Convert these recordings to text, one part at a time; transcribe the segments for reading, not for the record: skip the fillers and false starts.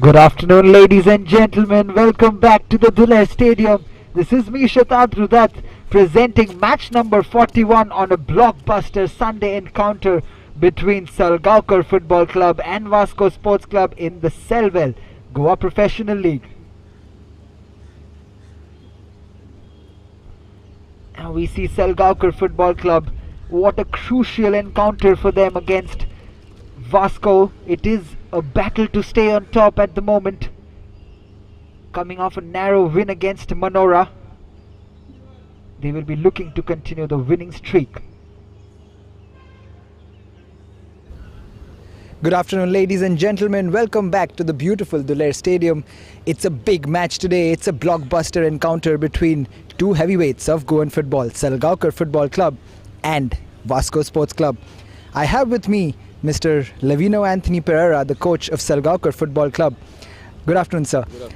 Good afternoon, ladies and gentlemen. Welcome back to the Duler Stadium. This is me, Shatat Rudat, presenting match number 41 on a blockbuster Sunday encounter between Salgaocar Football Club and Vasco Sports Club in the Selvel Goa Professional League. Now we see Salgaocar Football Club. What a crucial encounter for them against Vasco. It is a battle to stay on top at the moment. Coming off a narrow win against Manora, they will be looking to continue the winning streak. Good afternoon, ladies and gentlemen. Welcome back to the beautiful Duler Stadium. It's a big match today. It's a blockbuster encounter between two heavyweights of Goan football, Salgaocar Football Club and Vasco Sports Club. I have with me Mr. Levino Anthony Pereira, the coach of Selgakar Football Club. Good afternoon, sir. Good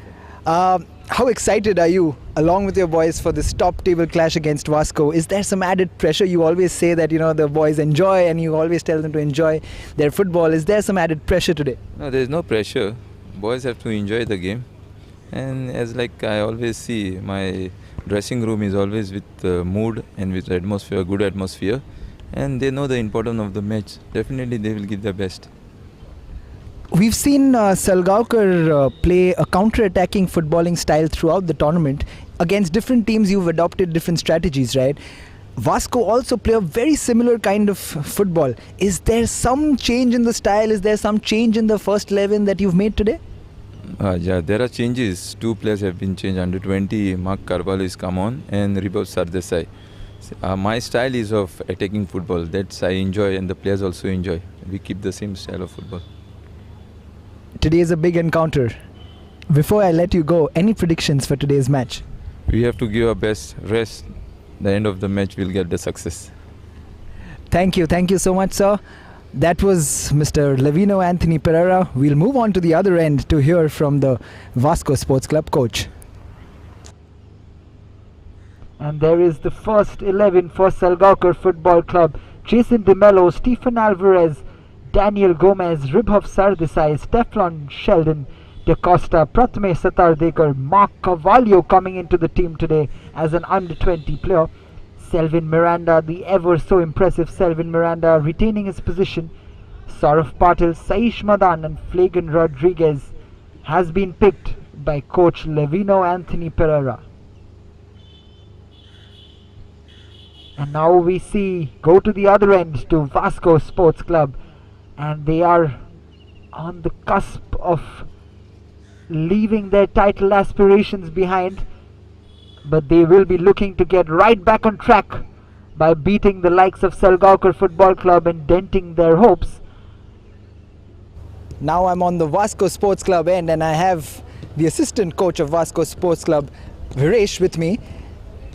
afternoon. How excited are you, along with your boys, for this top table clash against Vasco? Is there some added pressure? You always say that the boys enjoy, and you always tell them to enjoy their football. Is there some added pressure today? No, there is no pressure. Boys have to enjoy the game, and as I always see, my dressing room is always with mood and with atmosphere, good atmosphere. And they know the importance of the match. Definitely they will give their best. We've seen Salgaocar play a counter-attacking footballing style throughout the tournament. Against different teams you've adopted different strategies, right? Vasco also play a very similar kind of football. Is there some change in the style? Is there some change in the first 11 that you've made today? Yeah, there are changes. Two players have been changed. Under 20, Mark Carvalho is come on and Ribov Sardesai. My style is of attacking football. That's I enjoy and the players also enjoy. We keep the same style of football. Today is a big encounter. Before I let you go, any predictions for today's match? We have to give our best. Rest. The end of the match we'll get the success. Thank you so much, sir. That was Mr. Levino Anthony Pereira. We'll move on to the other end to hear from the Vasco Sports Club coach. And there is the first 11 for Salgaocar Football Club. Jason De Mello, Stephen Alvarez, Daniel Gomez, Ribov Sardesai, Stefan Sheldon, De Costa, Prathame Satardekar, Mark Carvalho coming into the team today as an under-20 player. Selvin Miranda, the ever so impressive Selvin Miranda, retaining his position. Saurav Patil, Saish Madan and Flagan Rodriguez has been picked by coach Levino Anthony Pereira. And now we go to the other end to Vasco Sports Club, and they are on the cusp of leaving their title aspirations behind, but they will be looking to get right back on track by beating the likes of Salgaocar Football Club and denting their hopes. Now I'm on the Vasco Sports Club end, and I have the assistant coach of Vasco Sports Club, Viresh, with me.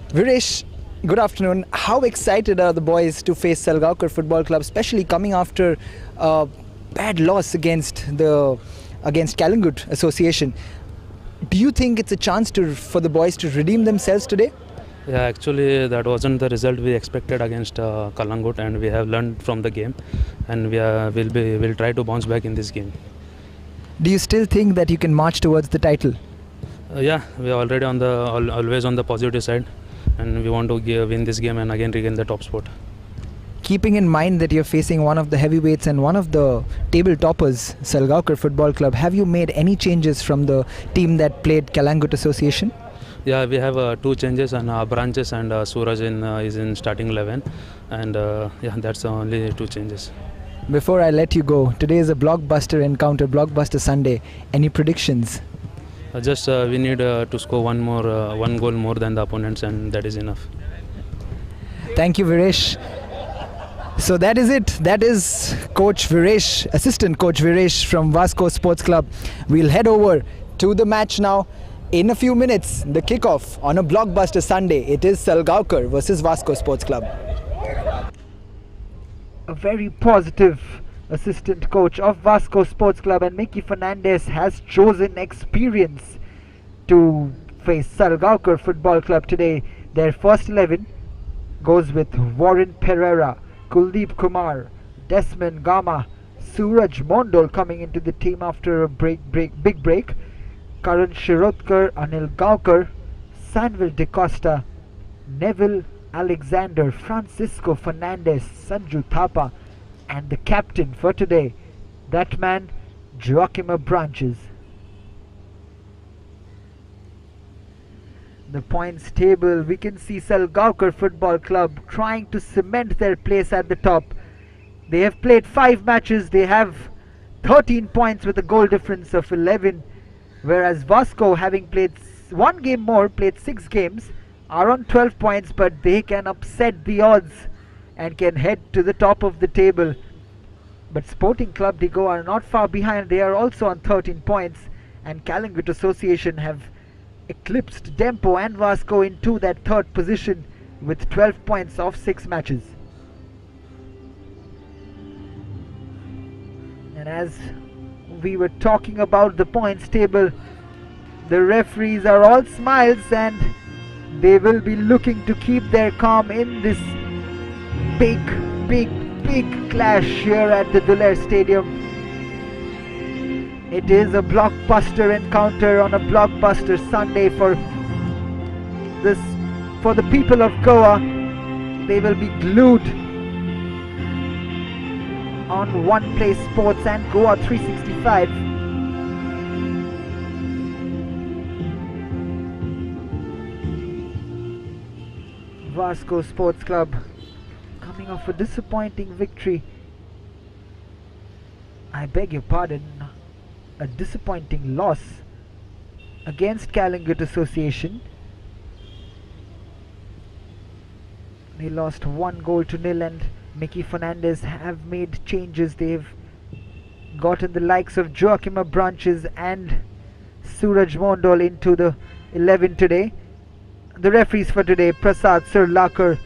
Viresh, good afternoon. How excited are the boys to face Salgaocar Football Club, especially coming after a bad loss against Kalangut Association? Do you think it's a chance for the boys to redeem themselves today? Yeah, actually that wasn't the result we expected against Kalangut, and we have learned from the game, and we'll try to bounce back in this game. Do you still think that you can march towards the title? Yeah, we are already always on the positive side, and we want to win this game and again regain the top spot. Keeping in mind that you're facing one of the heavyweights and one of the table toppers, Salgaocar Football Club, have you made any changes from the team that played Kalangut Association? Yeah, we have two changes, and Branches and Suraj is in starting 11, and that's the only two changes. Before I let you go, today is a blockbuster encounter, blockbuster Sunday. Any predictions? We need to score one goal more than the opponents, and that is enough. Thank you, Viresh. So that is it. That is Coach Viresh, Assistant Coach Viresh from Vasco Sports Club. We'll head over to the match now. In a few minutes, the kickoff on a blockbuster Sunday. It is Salgaocar versus Vasco Sports Club. A very positive assistant coach of Vasco Sports Club, and Mickey Fernandez has chosen experience to face Salgaocar Football Club today. Their first 11 goes with Warren Pereira, Kuldeep Kumar, Desmond Gama, Suraj Mondol coming into the team after a big break. Karan Shirotkar, Anil Gaukar, Sanvel De Costa, Neville Alexander, Francisco Fernandez, Sanju Thapa, and the captain for today, that man, Joachim Branches. The points table, we can see Salgaocar Football Club trying to cement their place at the top. They have played 5 matches, they have 13 points with a goal difference of 11, whereas Vasco, having played 1 game more, played 6 games, are on 12 points, but they can upset the odds and can head to the top of the table. But Sporting Club de Goa are not far behind, they are also on 13 points, and Kalingut Association have eclipsed Dempo and Vasco into that 3rd position with 12 points off 6 matches. And as we were talking about the points table, the referees are all smiles and they will be looking to keep their calm in this big clash here at the Duler Stadium. It is a blockbuster encounter on a blockbuster Sunday for the people of Goa. They will be glued on One Play Sports and Goa 365. Vasco Sports Club coming off a disappointing victory. I beg your pardon, a disappointing loss against Kalingut Association. They lost 1-0 and Mickey Fernandez have made changes. They've gotten the likes of Joachim Branches and Suraj Mondol into the 11 today. The referees for today: Prasad Selgakar,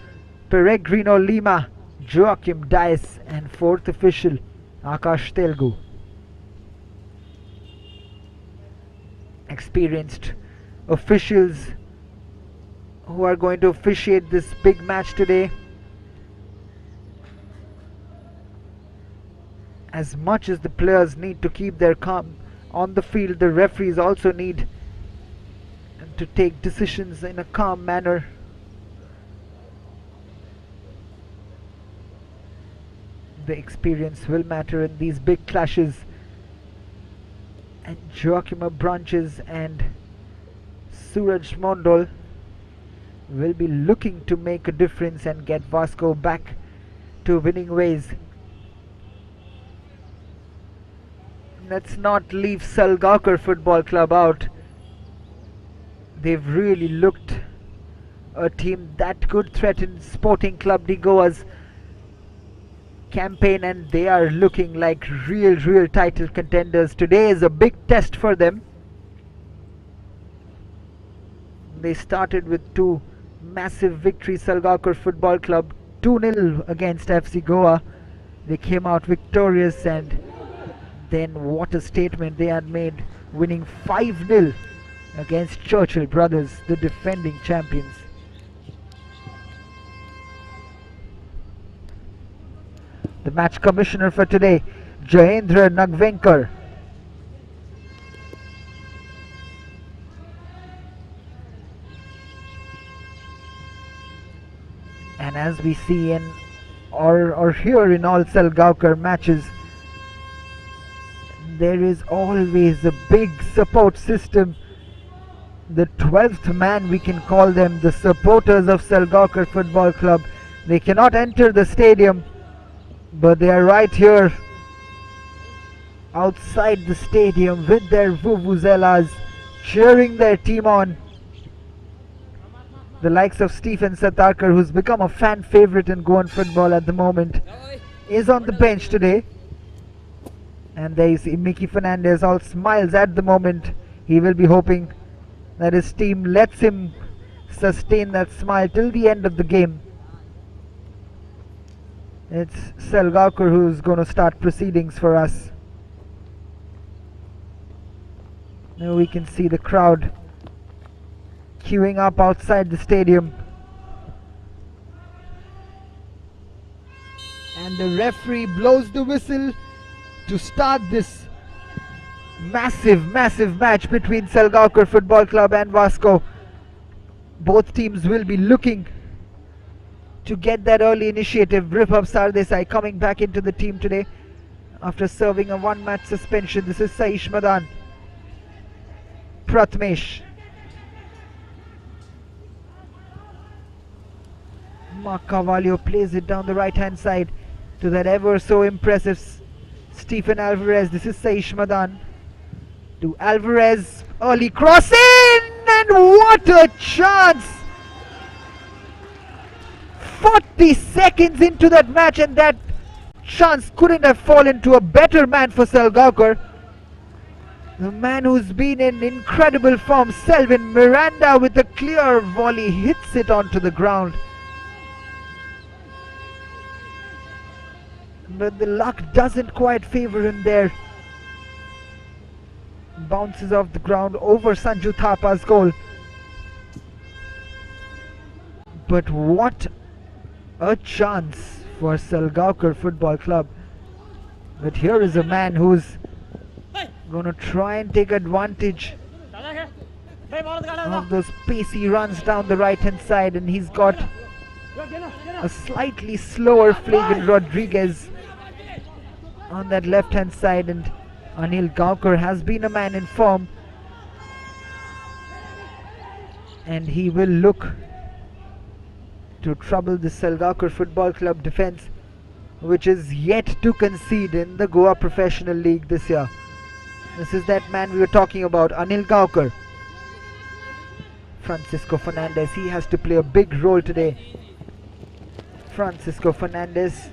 Peregrino Lima, Joachim Dias, and 4th official Akash Telgu. Experienced officials who are going to officiate this big match today. As much as the players need to keep their calm on the field, the referees also need to take decisions in a calm manner. The experience will matter in these big clashes, and Joachim Branches and Suraj Mondol will be looking to make a difference and get Vasco back to winning ways. Let's not leave Salgaocar Football Club out. They've really looked a team that could threaten Sporting Club de Goa's campaign, and they are looking like real title contenders. Today is a big test for them. They started with 2 massive victories. Salgaocar Football Club 2-0 against FC Goa. They came out victorious, and then what a statement they had made, winning 5-0 against Churchill Brothers, the defending champions. The match commissioner for today, Jayendra Nagvenkar. And as we see in or hear in all Salgaocar matches, there is always a big support system. The 12th man, we can call them, the supporters of Salgaocar Football Club. They cannot enter the stadium, but they are right here outside the stadium with their vuvuzelas, cheering their team on. The likes of Stephen Satarkar, who's become a fan favorite in Goan football at the moment, is on the bench today. And there you see Mickey Fernandez, all smiles at the moment. He will be hoping that his team lets him sustain that smile till the end of the game. It's Selgakar who's going to start proceedings for us. Now we can see the crowd queuing up outside the stadium. And the referee blows the whistle to start this massive match between Salgaocar Football Club and Vasco. Both teams will be looking to get that early initiative. Vibhav Sardesai coming back into the team today after serving a one-match suspension. This is Saish Madan. Pratmesh. Mark Carvalho plays it down the right-hand side to that ever so impressive Stephen Alvarez. This is Saish Madan. To Alvarez, early cross in, and what a chance! 40 seconds into that match, and that chance couldn't have fallen to a better man for Selgaocar. The man who's been in incredible form, Selvin Miranda, with a clear volley, hits it onto the ground. But the luck doesn't quite favor him there. Bounces off the ground over Sanju Thapa's goal. But what a chance for Salgaocar Football Club. But here is a man who's going to try and take advantage of those pacey runs down the right hand side, and he's got a slightly slower Flavian Rodriguez on that left hand side, and Anil Gaonkar has been a man in form, and he will look to trouble the Selgakar Football Club defence, which is yet to concede in the Goa Professional League this year. This is that man we were talking about, Anil Gaonkar. Francisco Fernandez, he has to play a big role today. Francisco Fernandez.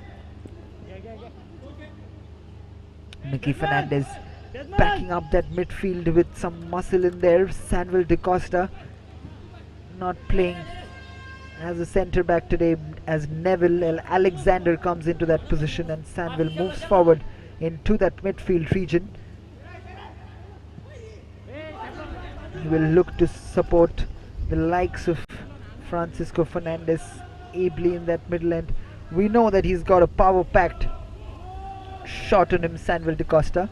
Nicky Fernandez backing up that midfield with some muscle in there. Sanvel De Costa not playing as a centre back today, as Neville Alexander comes into that position, and Sanvel moves forward into that midfield region. He will look to support the likes of Francisco Fernandez ably in that middle end. We know that he's got a power-packed shot on him, Sanvel De Costa.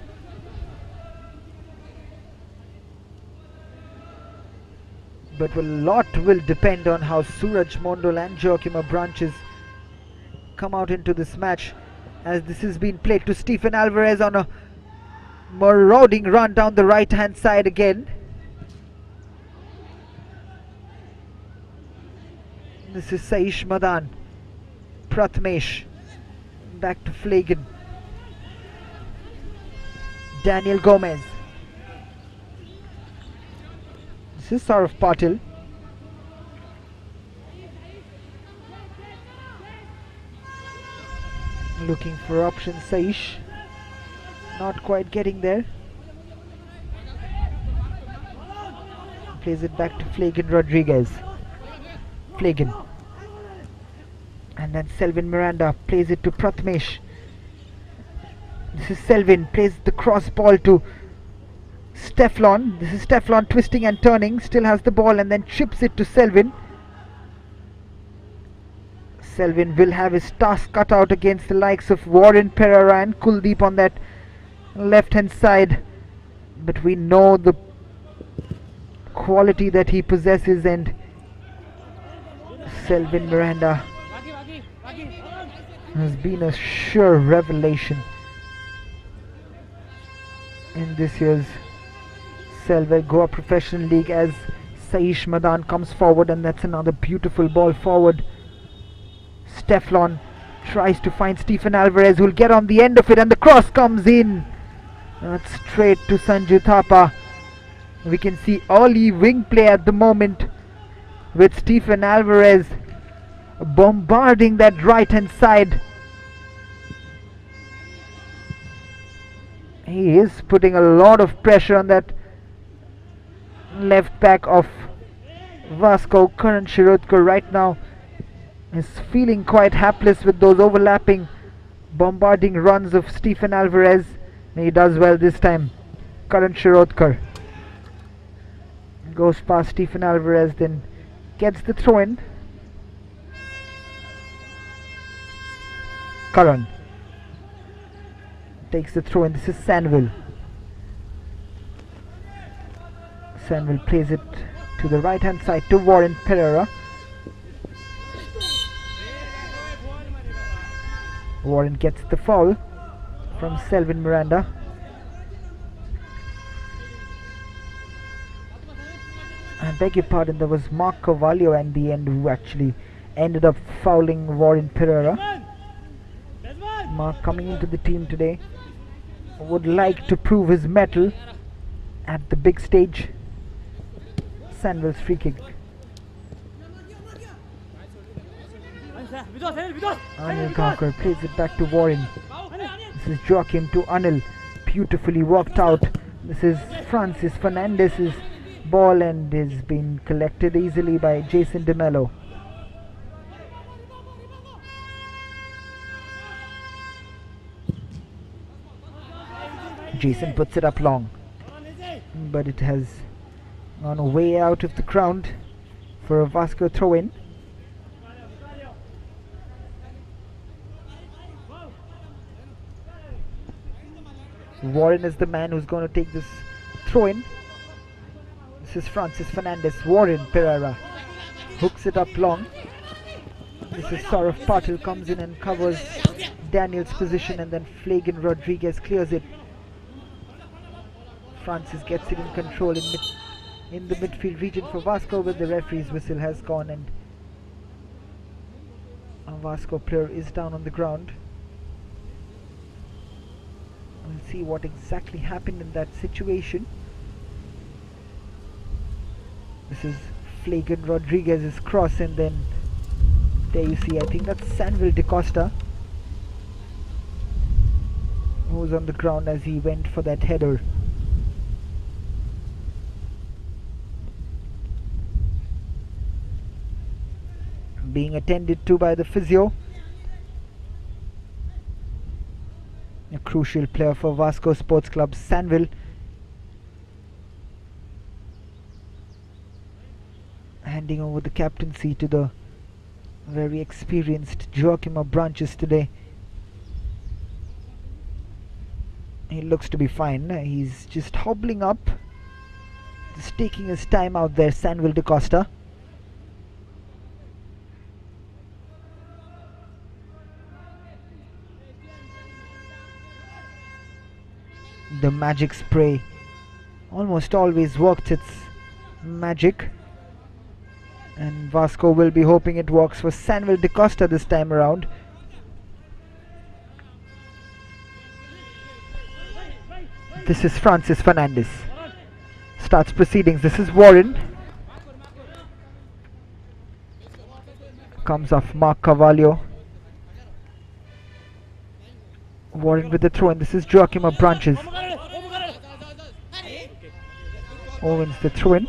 But a lot will depend on how Suraj Mondol and Joachim Branches come out into this match, as this has been played to Stephen Alvarez on a marauding run down the right hand side again. This is Saish Madan. Pratmesh back to Flagan. Daniel Gomez. This is Saurav Patil. Looking for options, Saish. Not quite getting there. Plays it back to Flagan Rodriguez. Flagan. And then Selvin Miranda plays it to Pratmesh. This is Selvin, plays the cross ball to Steflon. This is Steflon twisting and turning, still has the ball, and then chips it to Selvin. Selvin will have his task cut out against the likes of Warren Pereira and Kuldeep on that left hand side. But we know the quality that he possesses, and Selvin Miranda has been a sure revelation in this year's Selvel Goa Professional League, as Saish Madan comes forward, and that's another beautiful ball forward. Steflon tries to find Stephen Alvarez, who will get on the end of it, and the cross comes in. That's straight to Sanju Thapa. We can see early wing play at the moment with Stephen Alvarez bombarding that right hand side. He is putting a lot of pressure on that left back of Vasco. Karan Shirodkar right now is feeling quite hapless with those overlapping bombarding runs of Stephen Alvarez. He does well this time. Karan Shirodkar goes past Stephen Alvarez, then gets the throw in. Karan takes the throw, and this is Selvel. Selvel plays it to the right hand side to Warren Pereira. Warren gets the foul from Selvin Miranda. I beg your pardon, there was Mark Carvalho at the end who actually ended up fouling Warren Pereira. Mark, coming into the team today, would like to prove his mettle at the big stage. Selvel's free kick. Anil Gawkar plays it back to Warren. This is Joachim to Anil. Beautifully worked out. This is Francis Fernandez's ball and is being collected easily by Jason De Mello. Jason puts it up long, but it has gone way out of the ground for a Vasco throw-in. Warren is the man who's going to take this throw-in. This is Francis Fernandez. Warren Pereira hooks it up long. This is Saurav Patil, comes in and covers Daniel's position, and then Flagan Rodriguez clears it. Francis gets it in control in the midfield region for Vasco, but the referee's whistle has gone and a Vasco player is down on the ground. We'll see what exactly happened in that situation. This is Flagan Rodriguez's cross, and then there you see, I think that's Sanville DeCosta who was on the ground as he went for that header. Being attended to by the physio. A crucial player for Vasco Sports Club, Sanville. Handing over the captaincy to the very experienced Joachim Branches today. He looks to be fine. He's just hobbling up, just taking his time out there, Sanville DeCosta. The magic spray almost always worked its magic, and Vasco will be hoping it works for Sanville DeCosta this time around. This is Francis Fernandez. Starts proceedings. This is Warren. Comes off Mark Carvalho. Warren with the throw, and this is Joachim Branches. Owens the throw in.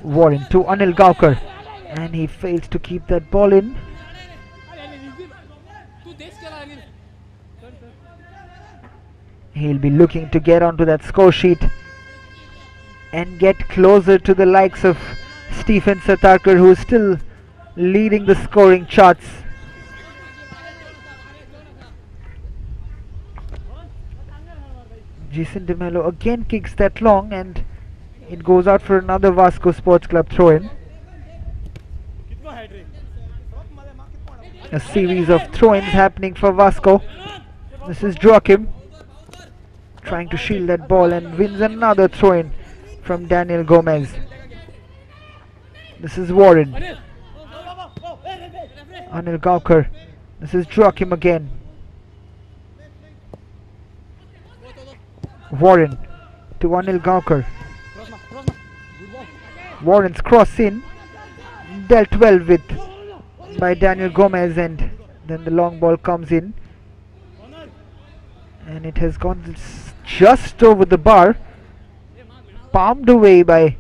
Warren to Anil Gawkar, and he fails to keep that ball in. He'll be looking to get onto that score sheet and get closer to the likes of Stephen Satarkar, who is still leading the scoring charts. Jason De Mello again kicks that long, and it goes out for another Vasco Sports Club throw-in. A series of throw-ins happening for Vasco. This is Joachim trying to shield that ball and wins another throw-in from Daniel Gomez. This is Warren. Anil Gawkar. This is Joachim again. Warren to Anil Gawkar. Warren's cross in, dealt well with by Daniel Gomez, and then the long ball comes in, and it has gone just over the bar, palmed away by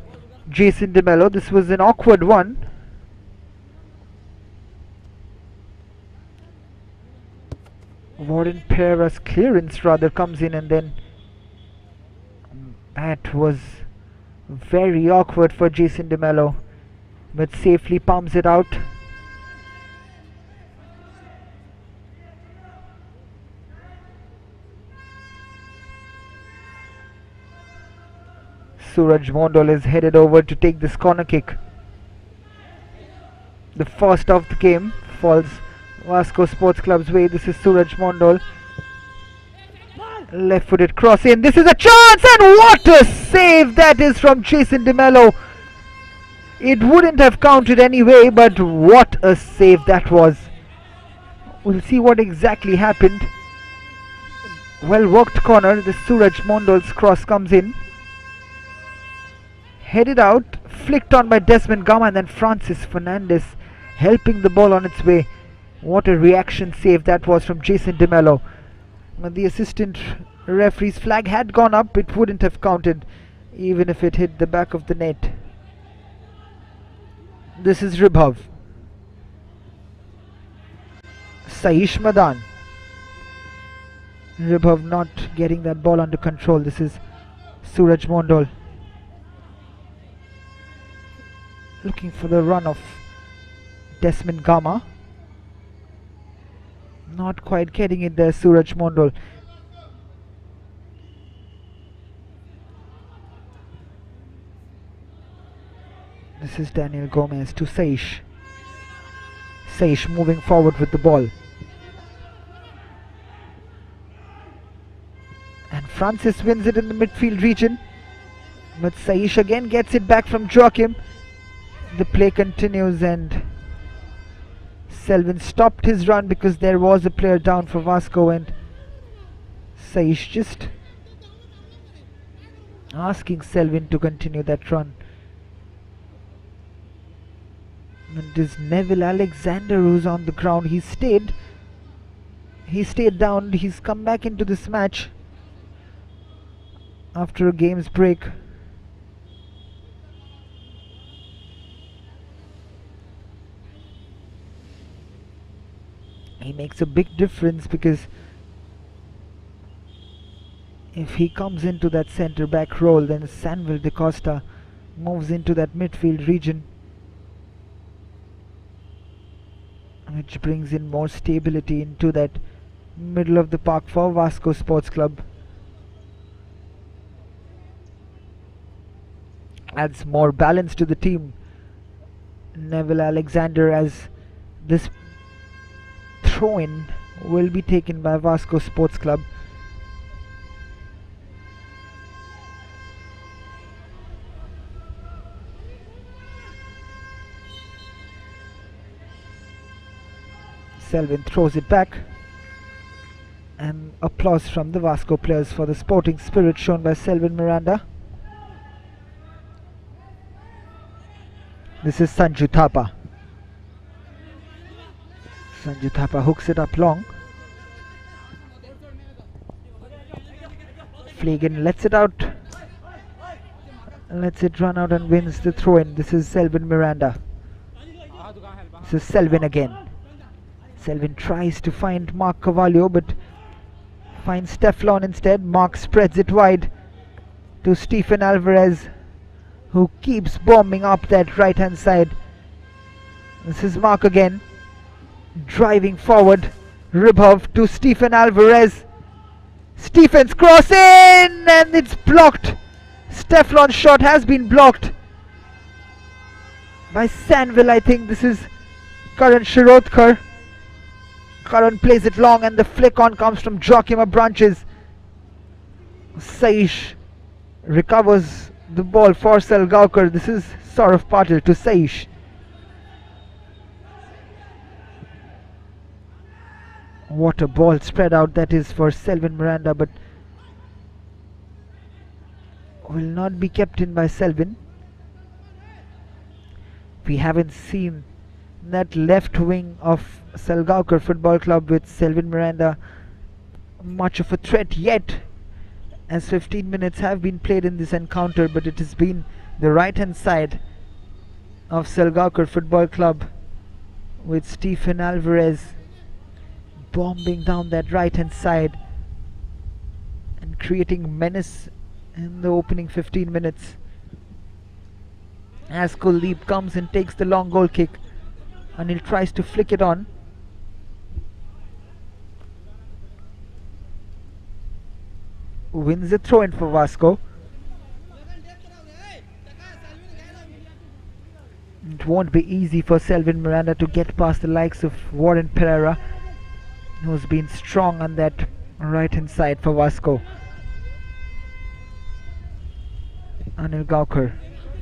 Jason De Mello. This was an awkward one. Warren Pereira's clearance rather comes in, and then that was very awkward for Jason De Mello, but safely palms it out. Suraj Mondal is headed over to take this corner kick. The first of the game falls Vasco Sports Club's way. This is Suraj Mondal. Left-footed cross in. This is a chance, and what a save that is from Jason De Mello. It wouldn't have counted anyway, but what a save that was. We'll see what exactly happened. Well worked corner. The Suraj Mondal's cross comes in. Headed out, flicked on by Desmond Gama, and then Francis Fernandez helping the ball on its way. What a reaction save that was from Jason De Mello. The assistant referee's flag had gone up. It wouldn't have counted even if it hit the back of the net. This is Ribhav. Saish Madan. Ribhav not getting that ball under control. This is Suraj Mondal. Looking for the run of Desmond Gama. Not quite getting it there, Suraj Mondal. This is Daniel Gomez to Saish. Saish moving forward with the ball. And Francis wins it in the midfield region. But Saish again gets it back from Joachim. The play continues, and Selvin stopped his run because there was a player down for Vasco, and Saish just asking Selvin to continue that run. And it is Neville Alexander who's on the ground. He stayed down. He's come back into this match after a game's break. He makes a big difference because if he comes into that centre back role, then Sanvel De Costa moves into that midfield region, which brings in more stability into that middle of the park for Vasco Sports Club. Adds more balance to the team. Neville Alexander, as this throw-in will be taken by Vasco Sports Club. Selvin throws it back, and applause from the Vasco players for the sporting spirit shown by Selvin Miranda. This is Sanju Thapa. Sanju Thapa hooks it up long. Flagan lets it out. Lets it run out and wins the throw-in. This is Selvin Miranda. This is Selvin again. Selvin tries to find Mark Carvalho, but finds Teflon instead. Mark spreads it wide to Stephen Alvarez, who keeps bombing up that right hand side. This is Mark again, driving forward. Ribhav to Stephen Alvarez. Stephen's cross in, and it's blocked. Teflon's shot has been blocked by Sanvel. I think this is Karan Shirotkar. Karan plays it long, and the flick on comes from Joachim Abranches. Saish recovers the ball for Salgaocar. This is Saurav Patil to Saish. What a ball spread out that is for Selvin Miranda, but will not be kept in by Selvin. We haven't seen that left wing of Selgakar Football Club with Selvin Miranda much of a threat yet, as 15 minutes have been played in this encounter, but it has been the right hand side of Selgakar Football Club with Stephen Alvarez bombing down that right hand side and creating menace in the opening 15 minutes. As Kuldeep comes and takes the long goal kick, and he tries to flick it on. Wins the throw in for Vasco. It won't be easy for Selvin Miranda to get past the likes of Warren Pereira, who's been strong on that right hand side for Vasco. Anil Gaukar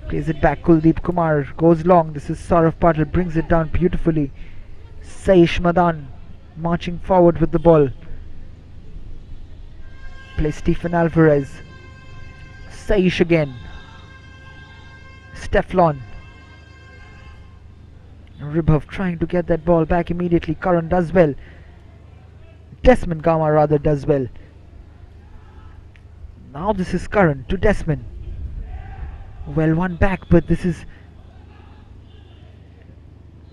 plays it back. Kuldeep Kumar goes long. This is Saurav Patil, brings it down beautifully. Saish Madan marching forward with the ball. Plays Stephen Alvarez. Saish again. Steflon. Ribov trying to get that ball back immediately. Karan does well. Desmond Gama rather does well. Now this is Karan to Desmond. Well, one back, but this is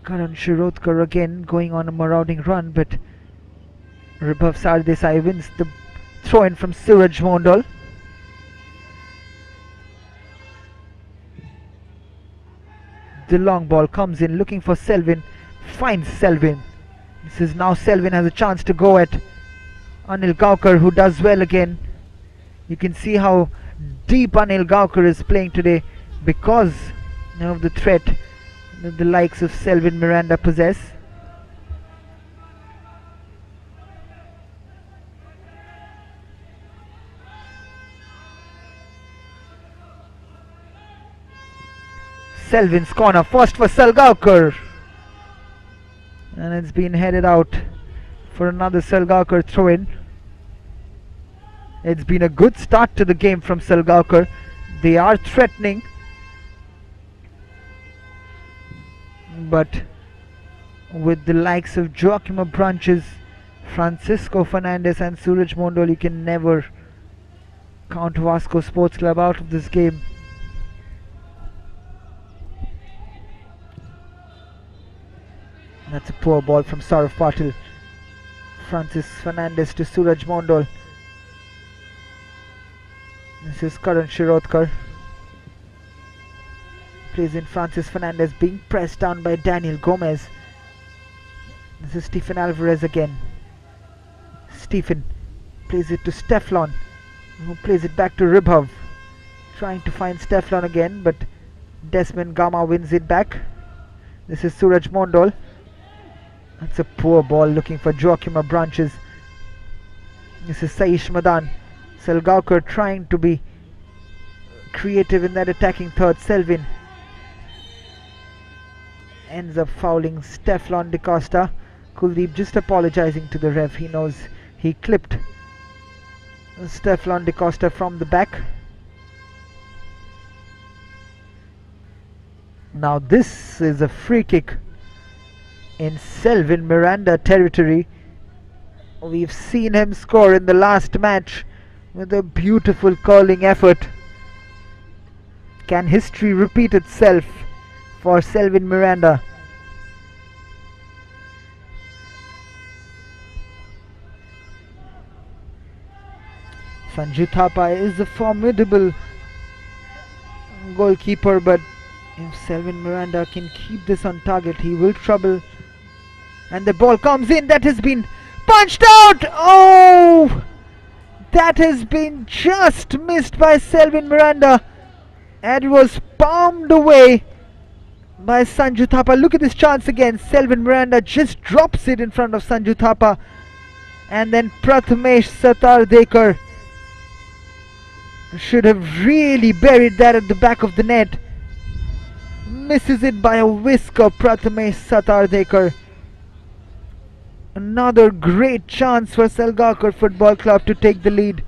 Karan Shirotkar again going on a marauding run, but Ribhav Sardesai wins the throw in from Suraj Mondal. The long ball comes in looking for Selvin, finds Selvin. This is now Selvin has a chance to go at Anil Gaukar, who does well again. You can see how deep Anil Gaukar is playing today because of the threat that the likes of Selvin Miranda possess. Selvin's corner, first for Salgaocar, and it's been headed out for another Selgakar throw-in. It's been a good start to the game from Selgakar. They are threatening, but with the likes of Joaquim Branches, Francisco Fernandez and Suraj Mondal, you can never count Vasco Sports Club out of this game. That's a poor ball from Saurav Patil. Francis Fernandez to Suraj Mondal. This is Karan Shirotkar. Plays in Francis Fernandez, being pressed down by Daniel Gomez. This is Stephen Alvarez again. Stephen plays it to Steflon, who plays it back to Ribhav. Trying to find Steflon again, but Desmond Gama wins it back. This is Suraj Mondal. That's a poor ball looking for Joaquim Branches. This is Saish Madan. Selgaocar trying to be creative in that attacking third. Selvin ends up fouling Steflon Da Costa. Kuldeep just apologizing to the ref. He knows he clipped Steflon Da Costa from the back. Now this is a free kick in Selvin Miranda territory. We've seen him score in the last match with a beautiful curling effort. Can history repeat itself for Selvin Miranda? Sanju Thapa is a formidable goalkeeper, but if Selvin Miranda can keep this on target, he will trouble. And the ball comes in. That has been punched out. Oh, that has been just missed by Selvin Miranda, and it was palmed away by Sanju Thapa. Look at this chance again. Selvin Miranda just drops it in front of Sanju Thapa, and then Prathamesh Satardekar should have really buried that at the back of the net. Misses it by a whisker, Prathamesh Satardekar. Another great chance for Selgakar Football Club to take the lead.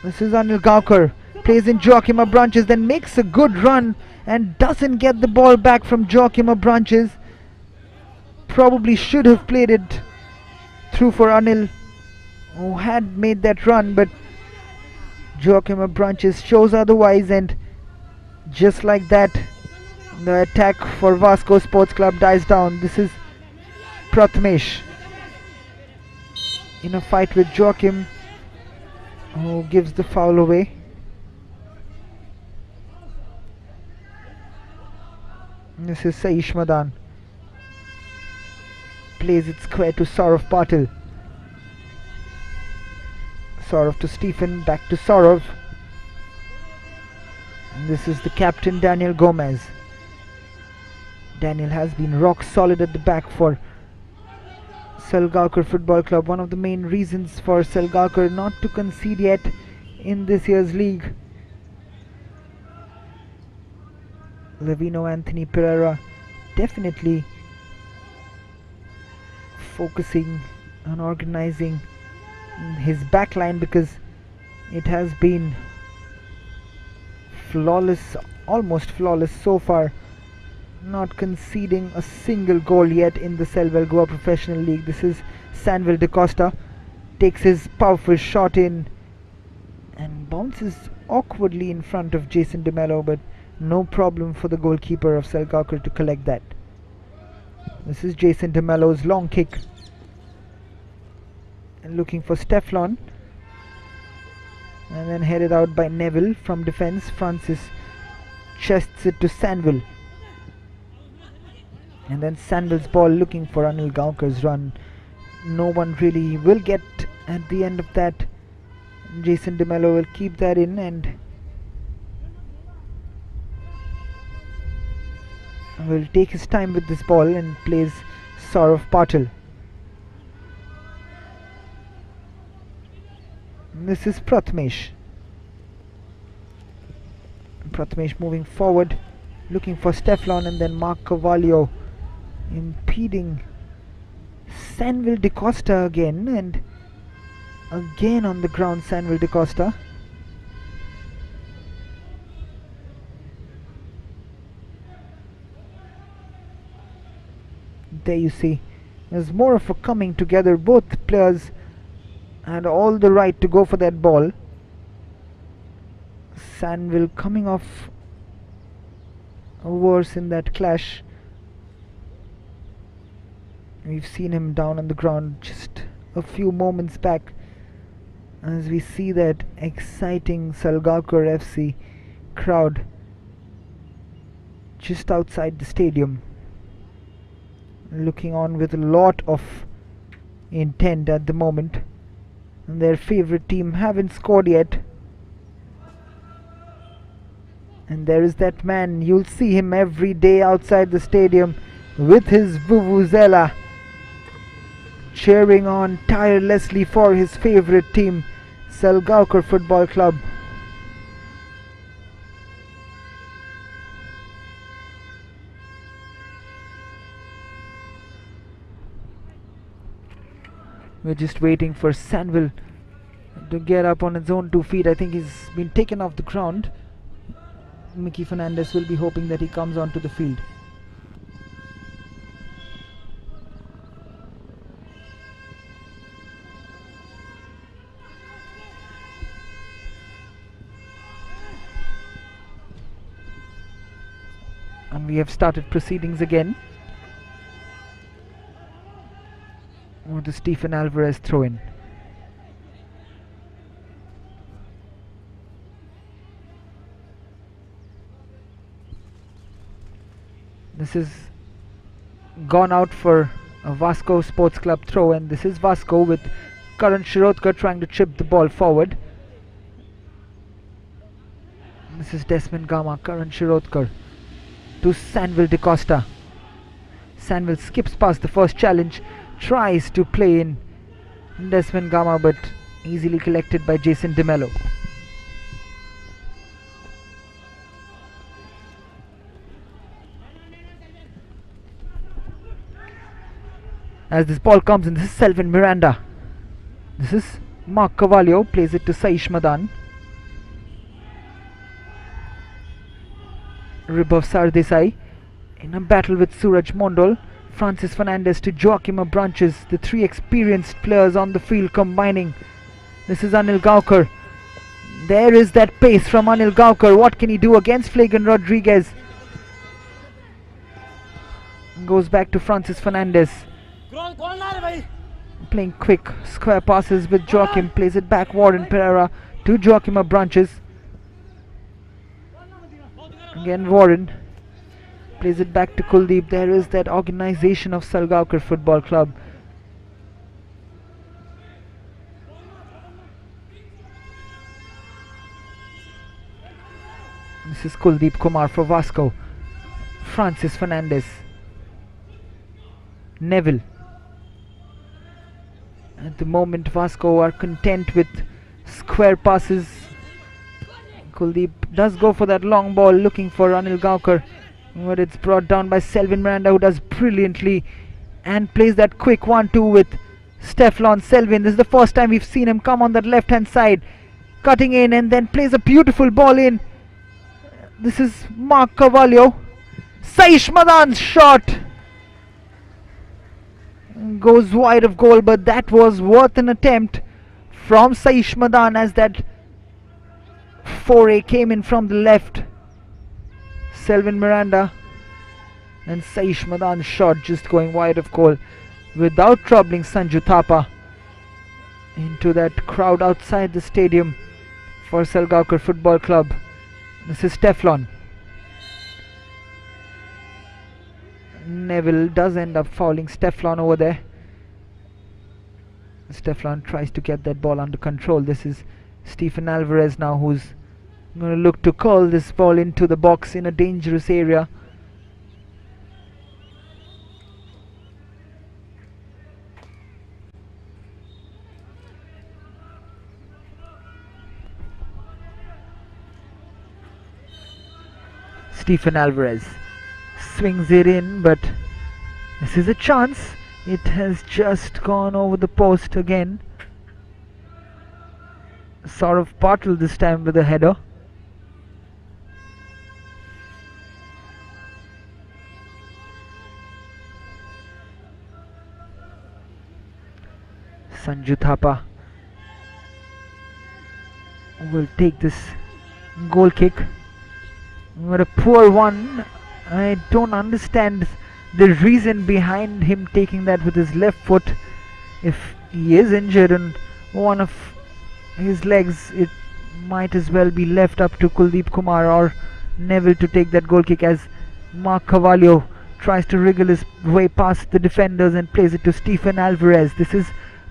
This is Anil Gaukar. Plays in Joaquim Branches, then makes a good run and doesn't get the ball back from Joaquim Branches. Probably should have played it through for Anil, who had made that run, but Joaquim Branches shows otherwise, and just like that, the attack for Vasco Sports Club dies down. This is Prathamesh in a fight with Joaquim, who gives the foul away. This is Saish Madan. Plays it square to Saurav Patil. Saurav to Stephen, back to Saurav. And this is the captain, Daniel Gomez. Daniel has been rock solid at the back for Selgakar Football Club. One of the main reasons for Selgakar not to concede yet in this year's league. Levino Anthony Pereira definitely focusing on organizing his backline, because it has been flawless, almost flawless so far, not conceding a single goal yet in the Selvel Goa Professional League. This is Selvel Da Costa, takes his powerful shot in and bounces awkwardly in front of Jason De Mello, but no problem for the goalkeeper of Selgakar to collect that. This is Jason De Mello's long kick, and looking for Steflon, and then headed out by Neville from defence. Francis chests it to Selvel, and then Selvel's ball looking for Anil Gaokar's run. No one really will get at the end of that. Jason De Mello will keep that in and will take his time with this ball and plays Saurav Patil. This is Prathamesh. Prathamesh moving forward, looking for Steflon, and then Mark Carvalho impeding Selvel Da Costa again, and again on the ground Selvel Da Costa. There you see, there's more of a coming together. Both players had all the right to go for that ball. Selvel coming off worse in that clash. We've seen him down on the ground just a few moments back, as we see that exciting Salgaocar FC crowd just outside the stadium, looking on with a lot of intent at the moment, and their favourite team haven't scored yet. And there is that man, you'll see him every day outside the stadium with his vuvuzela, cheering on tirelessly for his favourite team, Selgakar Football Club. We're just waiting for Selvel to get up on his own 2 feet. I think he's been taken off the ground. Mickey Fernandez will be hoping that he comes onto the field. And we have started proceedings again with the Stephen Alvarez throw-in. This is gone out for a Vasco Sports Club throw, and this is Vasco with Karan Shirodkar trying to chip the ball forward. This is Desmond Gama, Karan Shirodkar to Selvel Da Costa. Selvel skips past the first challenge, tries to play in Desmond Gama, but easily collected by Jason De Mello. As this ball comes in, this is Selvin Miranda. This is Mark Carvalho, plays it to Saish Madan. Ribov Sardesai in a battle with Suraj Mondol. Francis Fernandez to Joachim Branches, the 3 experienced players on the field combining. This is Anil Gaonkar. There is that pace from Anil Gaonkar. What can he do against Flagan Rodriguez? Goes back to Francis Fernandez. Playing quick square passes with Joachim. Plays it back Warren Pereira to Joachim Branches. Again Warren. Plays it back to Kuldeep. There is that organization of Selgakar Football Club. This is Kuldeep Kumar for Vasco. Francis Fernandez. Neville. At the moment, Vasco are content with square passes. Kuldeep does go for that long ball, looking for Anil Gaonkar, but it's brought down by Selvin Miranda, who does brilliantly and plays that quick 1-2 with Stefan Selvin. This is the first time we've seen him come on that left hand side, cutting in and then plays a beautiful ball in. This is Mark Carvalho. Saish Madan's shot goes wide of goal, but that was worth an attempt from Saish Madan as that foray came in from the left. Selvin Miranda and Saish Madan's shot just going wide of goal without troubling Sanju Thapa into that crowd outside the stadium for Salgaocar Football Club. This is Teflon. Neville does end up fouling Stefan over there. Stefan tries to get that ball under control. This is Stephen Alvarez now, who's going to look to curl this ball into the box in a dangerous area. Stephen Alvarez swings it in, but this is a chance. It has just gone over the post again. Saurav Patil this time with a header. Sanju Thapa will take this goal kick. What a poor one. I don't understand the reason behind him taking that with his left foot. If he is injured in one of his legs, it might as well be left up to Kuldeep Kumar or Neville to take that goal kick, as Mark Carvalho tries to wriggle his way past the defenders and plays it to Stephen Alvarez. This is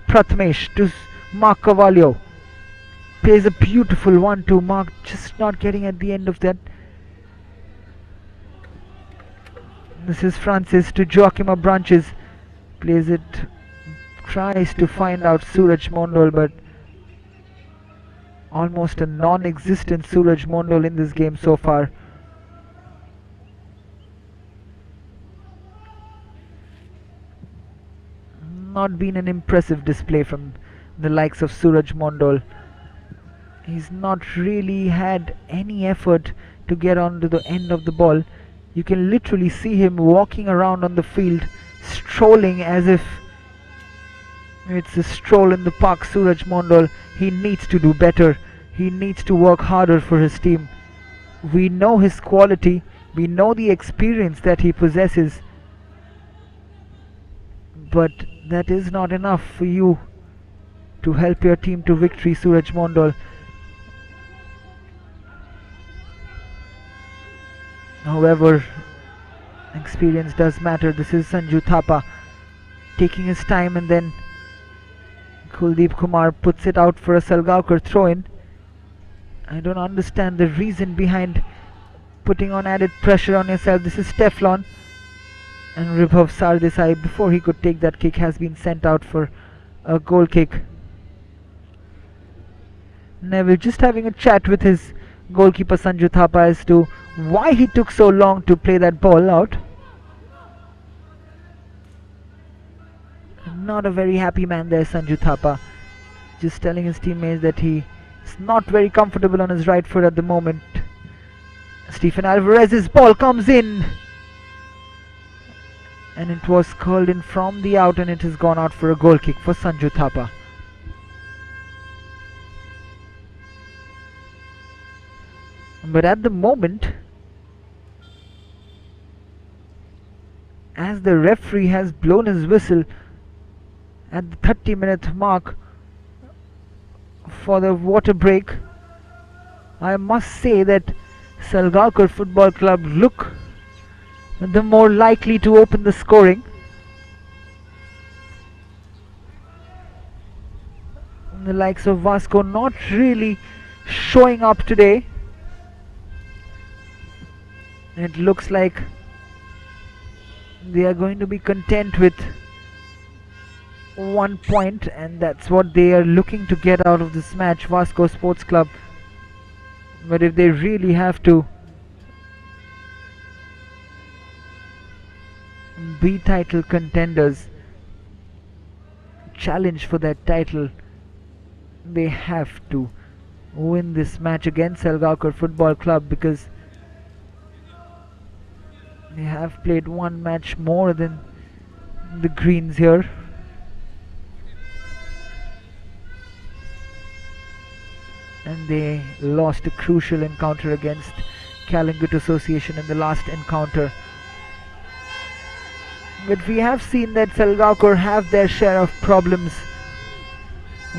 Prathamesh to Mark Carvalho. Plays a beautiful 1-2. Mark just not getting at the end of that. This is Francis to Joachim Branches. Plays it, tries to find out Suraj Mondol, but almost a non-existent Suraj Mondol in this game so far. Not been an impressive display from the likes of Suraj Mondol. He's not really had any effort to get onto the end of the ball. You can literally see him walking around on the field, strolling as if it's a stroll in the park. Suraj Mondol, he needs to do better. He needs to work harder for his team. We know his quality. We know the experience that he possesses. But that is not enough for you to help your team to victory, Suraj Mondol. However, experience does matter. This is Sanju Thapa taking his time, and then Kuldeep Kumar puts it out for a Selgaocar throw-in. I don't understand the reason behind putting on added pressure on yourself. This is Teflon, and Vibhav Sardesai, before he could take that kick, has been sent out for a goal kick. Neville just having a chat with his goalkeeper Sanju Thapa as to why he took so long to play that ball out. Not a very happy man there, Sanju Thapa. Just telling his teammates that he is not very comfortable on his right foot at the moment. Stephen Alvarez's ball comes in, and it was curled in from the out, and it has gone out for a goal kick for Sanju Thapa. But at the moment, as the referee has blown his whistle at the 30-minute mark for the water break, I must say that Salgaocar Football Club look the more likely to open the scoring. The likes of Vasco not really showing up today. It looks like they are going to be content with 1 point, and that's what they are looking to get out of this match, Vasco Sports Club. But if they really have to be title contenders, challenge for that title, they have to win this match against Salgaocar Football Club, because they have played one match more than the Greens here. And they lost a crucial encounter against Kalingut Association in the last encounter. But we have seen that Selgaocar have their share of problems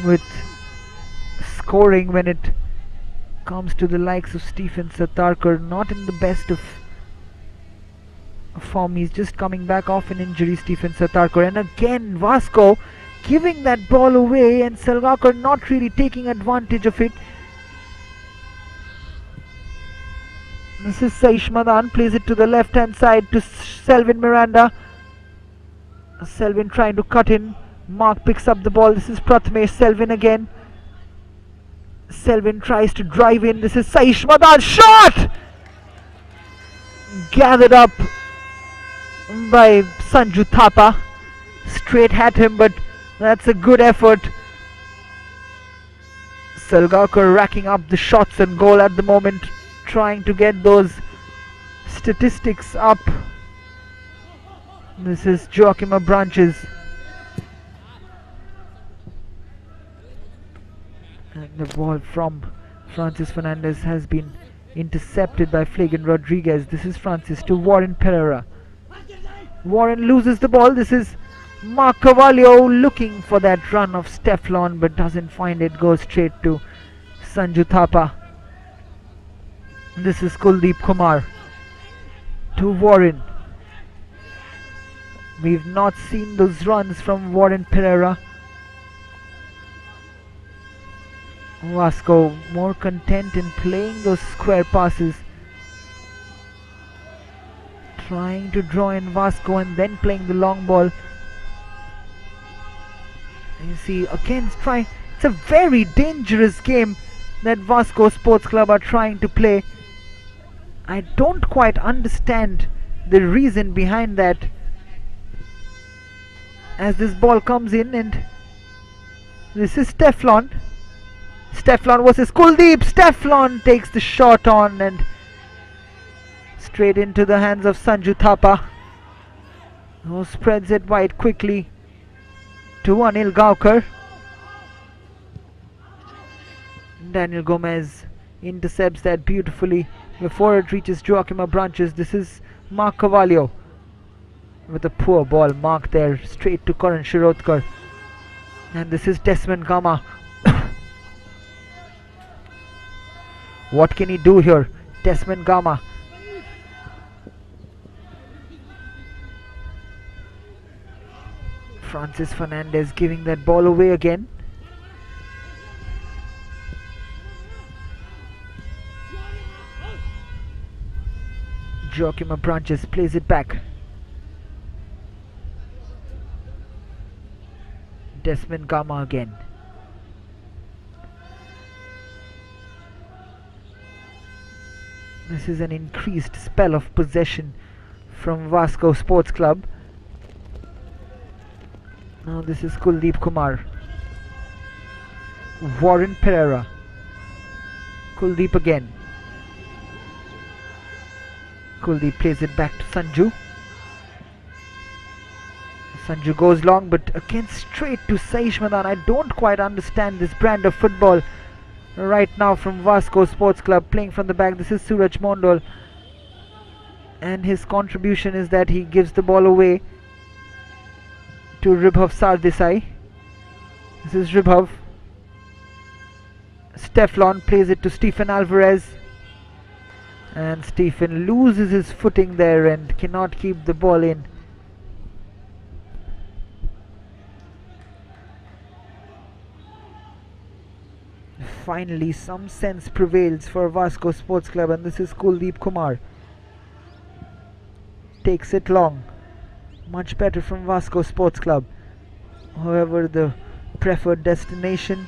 with scoring when it comes to the likes of Stephen Satarkar, not in the best of form. He's just coming back off an injury, Stephen Satarkar, and again Vasco giving that ball away and Selgaocar not really taking advantage of it. This is Saish Madan, plays it to the left hand side to Selvin Miranda. Selvin trying to cut in. Mark picks up the ball. This is Prathamesh. Selvin again. Selvin tries to drive in. This is Saish Madan. Shot! Gathered up by Sanju Thapa. Straight at him, but that's a good effort. Selgaocar racking up the shots and goal at the moment, trying to get those statistics up. This is Joachim Branches. And the ball from Francis Fernandez has been intercepted by Flagan Rodriguez. This is Francis to Warren Pereira. Warren loses the ball. This is Mark Carvalho looking for that run of Steflon but doesn't find it. Goes straight to Sanju Thapa. This is Kuldeep Kumar to Warren. We've not seen those runs from Warren Pereira. Vasco more content in playing those square passes, trying to draw in Vasco and then playing the long ball. You see again trying. It's a very dangerous game that Vasco Sports Club are trying to play. I don't quite understand the reason behind that, as this ball comes in and this is Steflon. Steflon versus Kuldeep. Steflon takes the shot on and straight into the hands of Sanju Thapa, who spreads it wide quickly to Anil Gaukar. Daniel Gomez intercepts that beautifully before it reaches Joachim Branches. This is Mark Carvalho with a poor ball. Mark there straight to Karan Shirotkar. And this is Desmond Gama. What can he do here? Desmond Gama. Francis Fernandez giving that ball away again. Joachim Branches plays it back. Desmond Gama again. This is an increased spell of possession from Vasco Sports Club. Now this is Kuldeep Kumar. Warren Pereira. Kuldeep again. Kuldeep plays it back to Sanju. Sanju goes long, but again straight to Saish Madan. I don't quite understand this brand of football right now from Vasco Sports Club, playing from the back. This is Suraj Mondol, and his contribution is that he gives the ball away to Ribhav Sardesai. This is Ribhav. Steflon plays it to Stephen Alvarez, and Stephen loses his footing there and cannot keep the ball in. Finally some sense prevails for Vasco Sports Club, and this is Kuldeep Kumar. takes it long. Much better from Vasco Sports Club. However, the preferred destination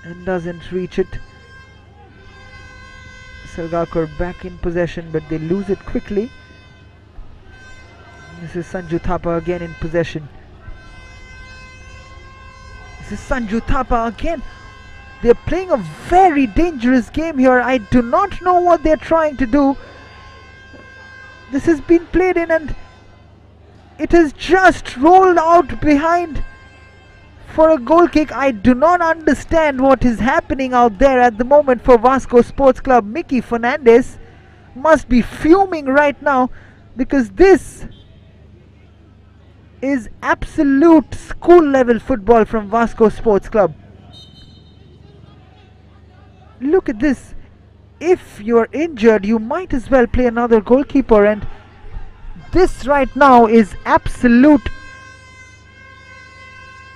and doesn't reach it. Selgakar back in possession, but they lose it quickly. This is Sanju Thapa again in possession. This is Sanju Thapa again. They're playing a very dangerous game here. I do not know what they're trying to do. This has been played in and it has just rolled out behind for a goal kick. I do not understand what is happening out there at the moment for Vasco Sports Club. Mickey Fernandez must be fuming right now, because this is absolute school level football from Vasco Sports Club. Look at this. If you're injured, you might as well play another goalkeeper, and this right now is absolute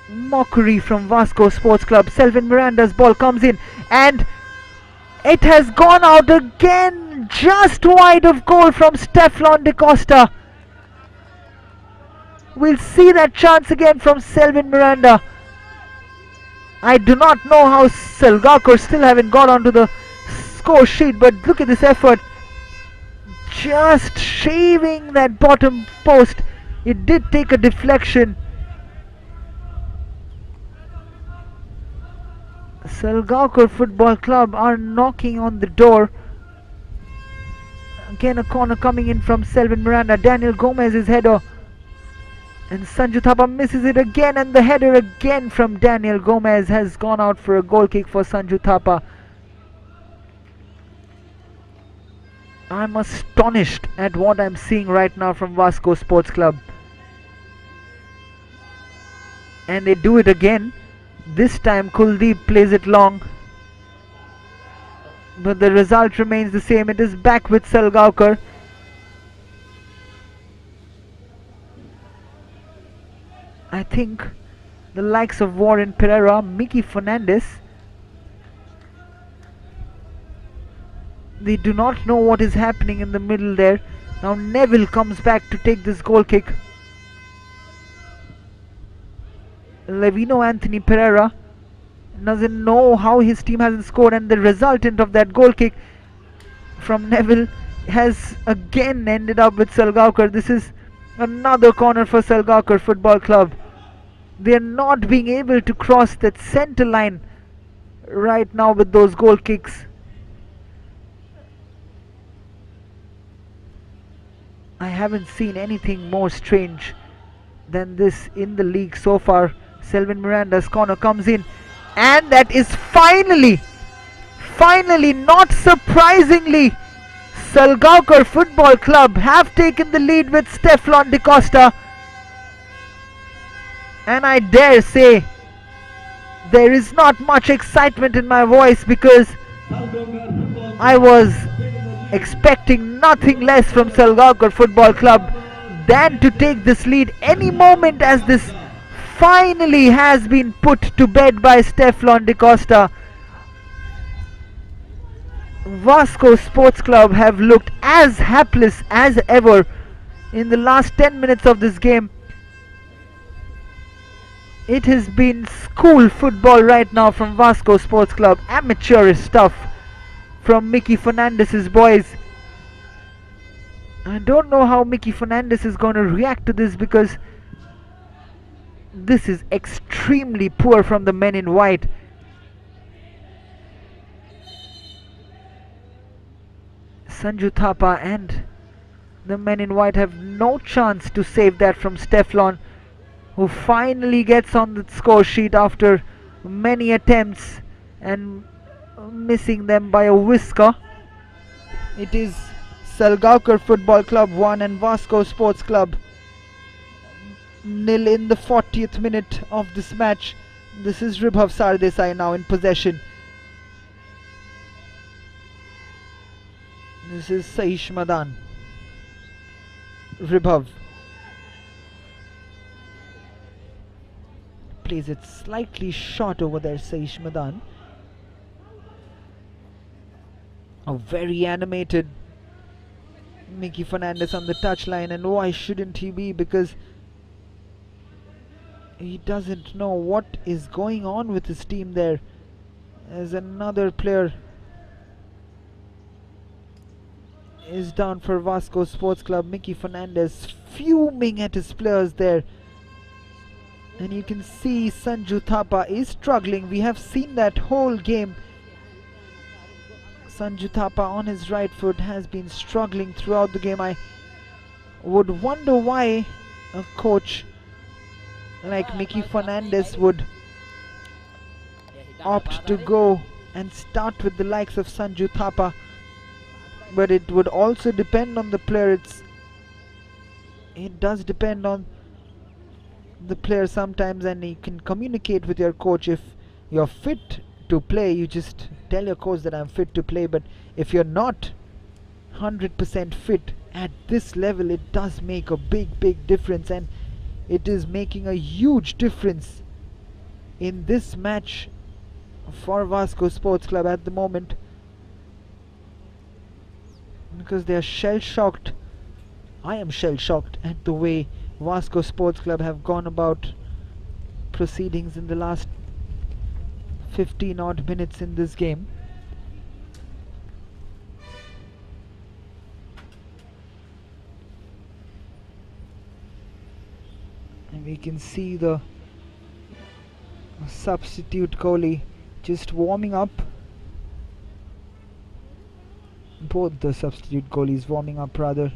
mockery from Vasco Sports Club. Selvin Miranda's ball comes in and it has gone out again, just wide of goal from Stefan Da Costa. We'll see that chance again from Selvin Miranda. I do not know how Selgakar still haven't got onto the score sheet, but look at this effort. Just shaving that bottom post. It did take a deflection. Selgaocar Football Club are knocking on the door. Again a corner coming in from Selvin Miranda. Daniel Gomez's header. And Sanju Thapa misses it again, and the header again from Daniel Gomez has gone out for a goal kick for Sanju Thapa. I'm astonished at what I'm seeing right now from Vasco Sports Club. And they do it again. This time Kuldeep plays it long, but the result remains the same. It is back with Selgaocar. I think the likes of Warren Pereira, Mickey Fernandez, they do not know what is happening in the middle there. Now Neville comes back to take this goal kick. Levino Anthony Pereira doesn't know how his team hasn't scored, and the resultant of that goal kick from Neville has again ended up with Selgaocar. This is another corner for Selgaocar Football Club. They are not being able to cross that center line right now with those goal kicks. I haven't seen anything more strange than this in the league so far. Selvin Miranda's corner comes in, and that is finally, not surprisingly, Salgaocar Football Club have taken the lead with Stefan Da Costa. And I dare say there is not much excitement in my voice, because I was expecting nothing less from Selgaocar Football Club than to take this lead any moment, as this finally has been put to bed by Stefan Da Costa. Vasco Sports Club have looked as hapless as ever in the last 10 minutes of this game. It has been school football right now from Vasco Sports Club. Amateurish stuff from Mickey Fernandez's boys. I don't know how Mickey Fernandez is going to react to this, because this is extremely poor from the men in white. Sanju Thapa and the men in white have no chance to save that from Stefan, who finally gets on the score sheet after many attempts and missing them by a whisker. It is Selgaocar Football Club 1 and Vasco Sports Club 0 in the 40th minute of this match. This is Ribhav Sardesai now in possession. This is Saish Madan. Ribhav plays it slightly short over there, Saish Madan. A very animated Mickey Fernandez on the touchline, and why shouldn't he be? Because he doesn't know what is going on with his team there. As another player is down for Vasco Sports Club. Mickey Fernandez fuming at his players there. And you can see Sanju Thapa is struggling. We have seen that whole game. Sanju Thapa on his right foot has been struggling throughout the game. I would wonder why a coach like Mickey Fernandez would opt to go and start with the likes of Sanju Thapa. But it would also depend on the player. It does depend on the player sometimes, and you can communicate with your coach. If you're fit to play, you just tell your coach that I'm fit to play. But if you're not 100% fit at this level, it does make a big difference, and it is making a huge difference in this match for Vasco Sports Club at the moment, because they are shell-shocked. I am shell-shocked at the way Vasco Sports Club have gone about proceedings in the last 15 odd minutes in this game. And we can see the substitute goalie just warming up. Both the substitute goalies warming up rather.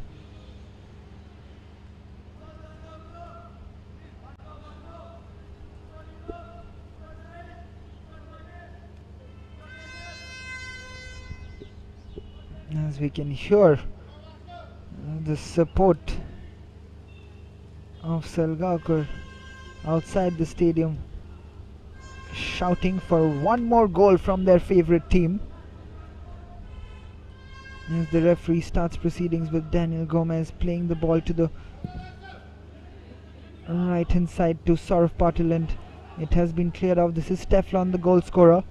As we can hear the support of Selgakar outside the stadium, shouting for one more goal from their favorite team. As the referee starts proceedings with Daniel Gomez playing the ball to the right hand side to Saurav Patil, and it has been cleared off. This is Teflon, the goal scorer.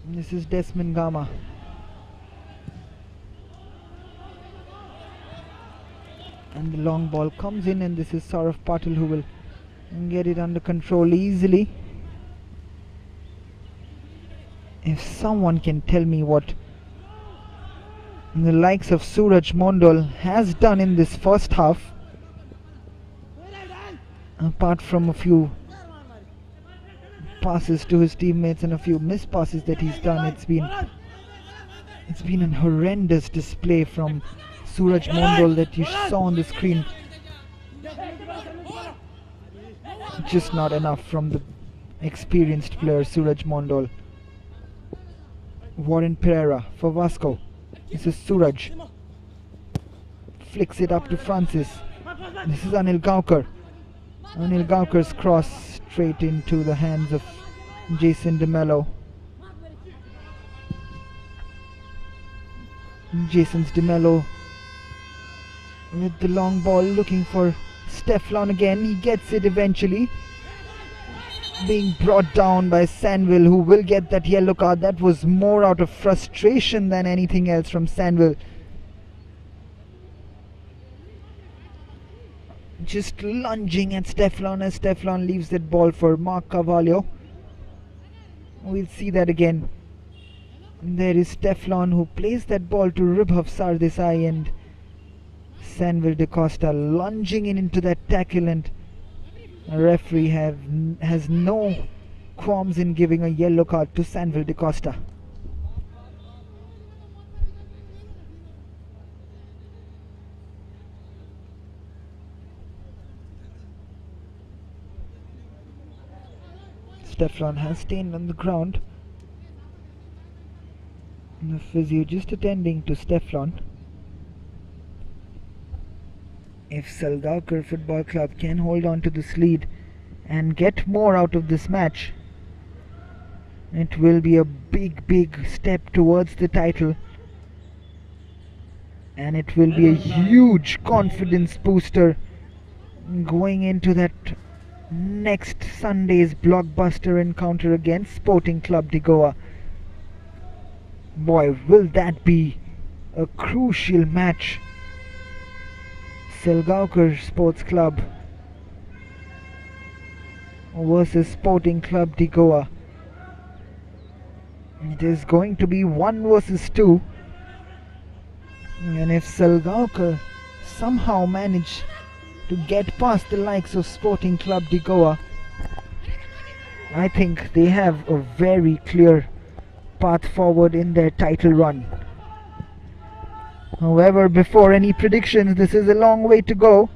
This is Desmond Gama. And the long ball comes in, and this is Saurav Patil who will get it under control easily. If someone can tell me what the likes of Suraj Mondal has done in this first half, apart from a few passes to his teammates and a few missed passes that he's done, it's been an horrendous display from Suraj Mondal that you saw on the screen. Just not enough from the experienced player Suraj Mondal. Warren Pereira for Vasco. This is Suraj. Flicks it up to Francis. This is Anil Gaukar. Anil Gaukar's cross straight into the hands of Jason DeMello. Jason's DeMello with the long ball looking for Steflon again. He gets it eventually. Being brought down by Sanville, who will get that yellow card. That was more out of frustration than anything else from Sanville. Just lunging at Steflon as Steflon leaves that ball for Mark Carvalho. We'll see that again. There is Steflon who plays that ball to Ribhav Sardesai, and Sanville De Costa lunging into that tackle, and a referee has no qualms in giving a yellow card to Sanville De Costa. Steflon has stayed on the ground. The physio just attending to Steflon. If Salgaocar Football Club can hold on to this lead and get more out of this match, it will be a big step towards the title, and it will be a huge confidence booster going into that next Sunday's blockbuster encounter against Sporting Club de Goa. Boy, will that be a crucial match. Selgaocar Sports Club versus Sporting Club de Goa. It is going to be 1 versus 2, and if Selgaocar somehow manage to get past the likes of Sporting Club de Goa, I think they have a very clear path forward in their title run. However, before any predictions, this is a long way to go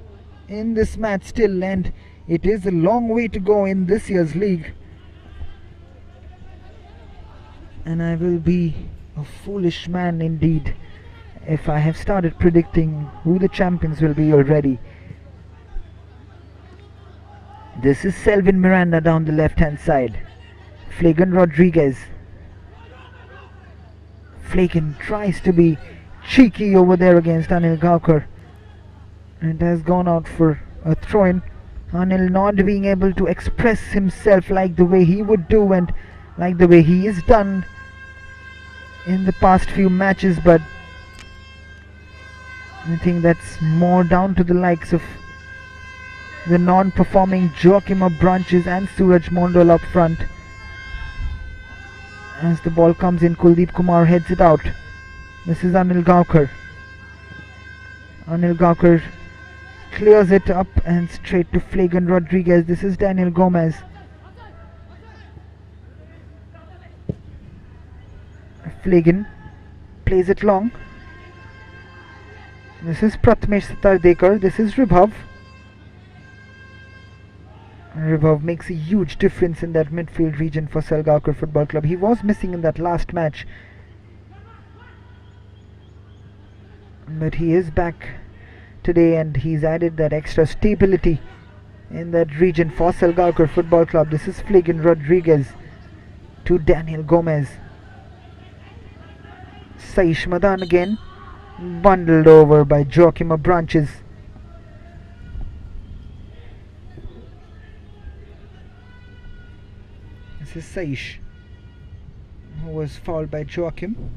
in this match still, and it is a long way to go in this year's league. And I will be a foolish man indeed if I have started predicting who the champions will be already. This is Selvin Miranda down the left hand side. Flagan Rodriguez. Flagan tries to be cheeky over there against Anil Gaukar, and has gone out for a throw-in. Anil not being able to express himself like the way he would do and like the way he has done in the past few matches, but I think that's more down to the likes of the non-performing Joachim Branches and Suraj Mondal up front. As the ball comes in, Kuldeep Kumar heads it out. This is Anil Gaukar. Anil Gaukar clears it up and straight to Flagan Rodriguez. This is Daniel Gomez. Flagan plays it long. This is Pratmesh Satardekar. This is Ribhav. Ribhav makes a huge difference in that midfield region for Selgaocar Football Club. He was missing in that last match, but he is back today and he's added that extra stability in that region for Selgaocar Football Club. This is Flagan Rodriguez to Daniel Gomez. Saish Madan again, bundled over by Joachim Branches. This is Saish, who was fouled by Joachim.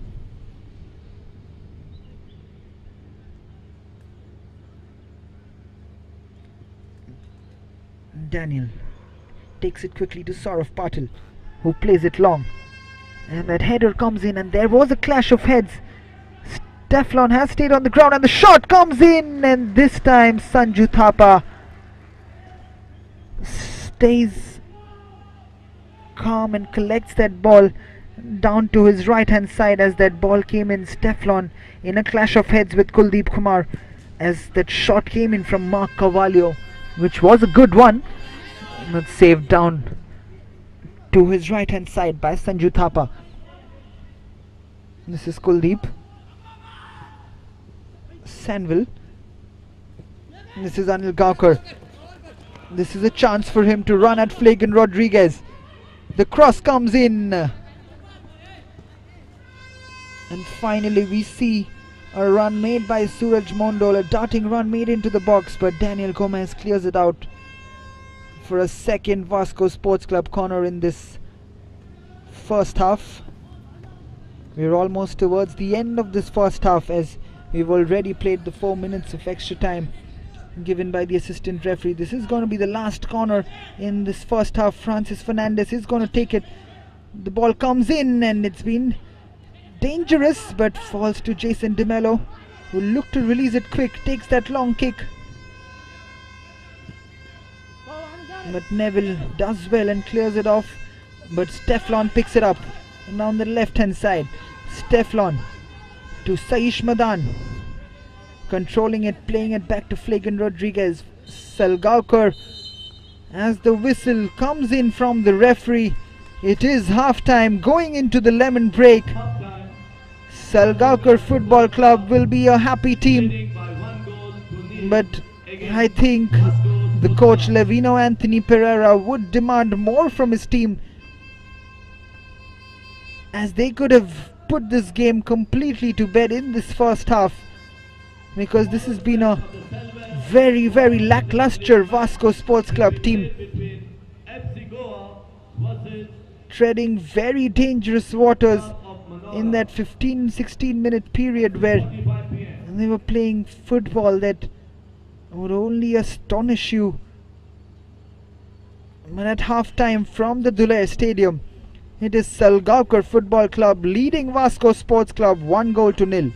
Daniel takes it quickly to Saurav Patil, who plays it long, and that header comes in, and there was a clash of heads. Teflon has stayed on the ground and the shot comes in, and this time Sanju Thapa stays calm and collects that ball down to his right hand side as that ball came in. Teflon in a clash of heads with Kuldeep Kumar as that shot came in from Mark Carvalho, which was a good one, but saved down to his right hand side by Sanju Thapa. This is Kuldeep. Selvel. This is Anil Gaukar. This is a chance for him to run at Flagan Rodriguez. The cross comes in, and finally we see a run made by Suraj Mondal, a darting run made into the box, but Daniel Gomez clears it out for a second Vasco Sports Club corner in this first half. We're almost towards the end of this first half as we've already played the 4 minutes of extra time given by the assistant referee. This is going to be the last corner in this first half. Francis Fernandez is going to take it. The ball comes in and it's been dangerous, but falls to Jason DeMello, who looked to release it quick, takes that long kick, but Neville does well and clears it off, but Steflon picks it up. And on the left hand side, Steflon to Saish Madan, controlling it, playing it back to Flagan Rodriguez. Selgaocar, as the whistle comes in from the referee, it is half time, going into the lemon break. Selgaocar Football Club will be a happy team, but I think the coach Levino Anthony Pereira would demand more from his team, as they could have put this game completely to bed in this first half, because this has been a very, very lackluster Vasco Sports Club team, treading very dangerous waters in that 15-16 minute period where they were playing football that would only astonish you. But at half time from the Duler Stadium, it is Salgaocar Football Club leading Vasco Sports Club 1-0.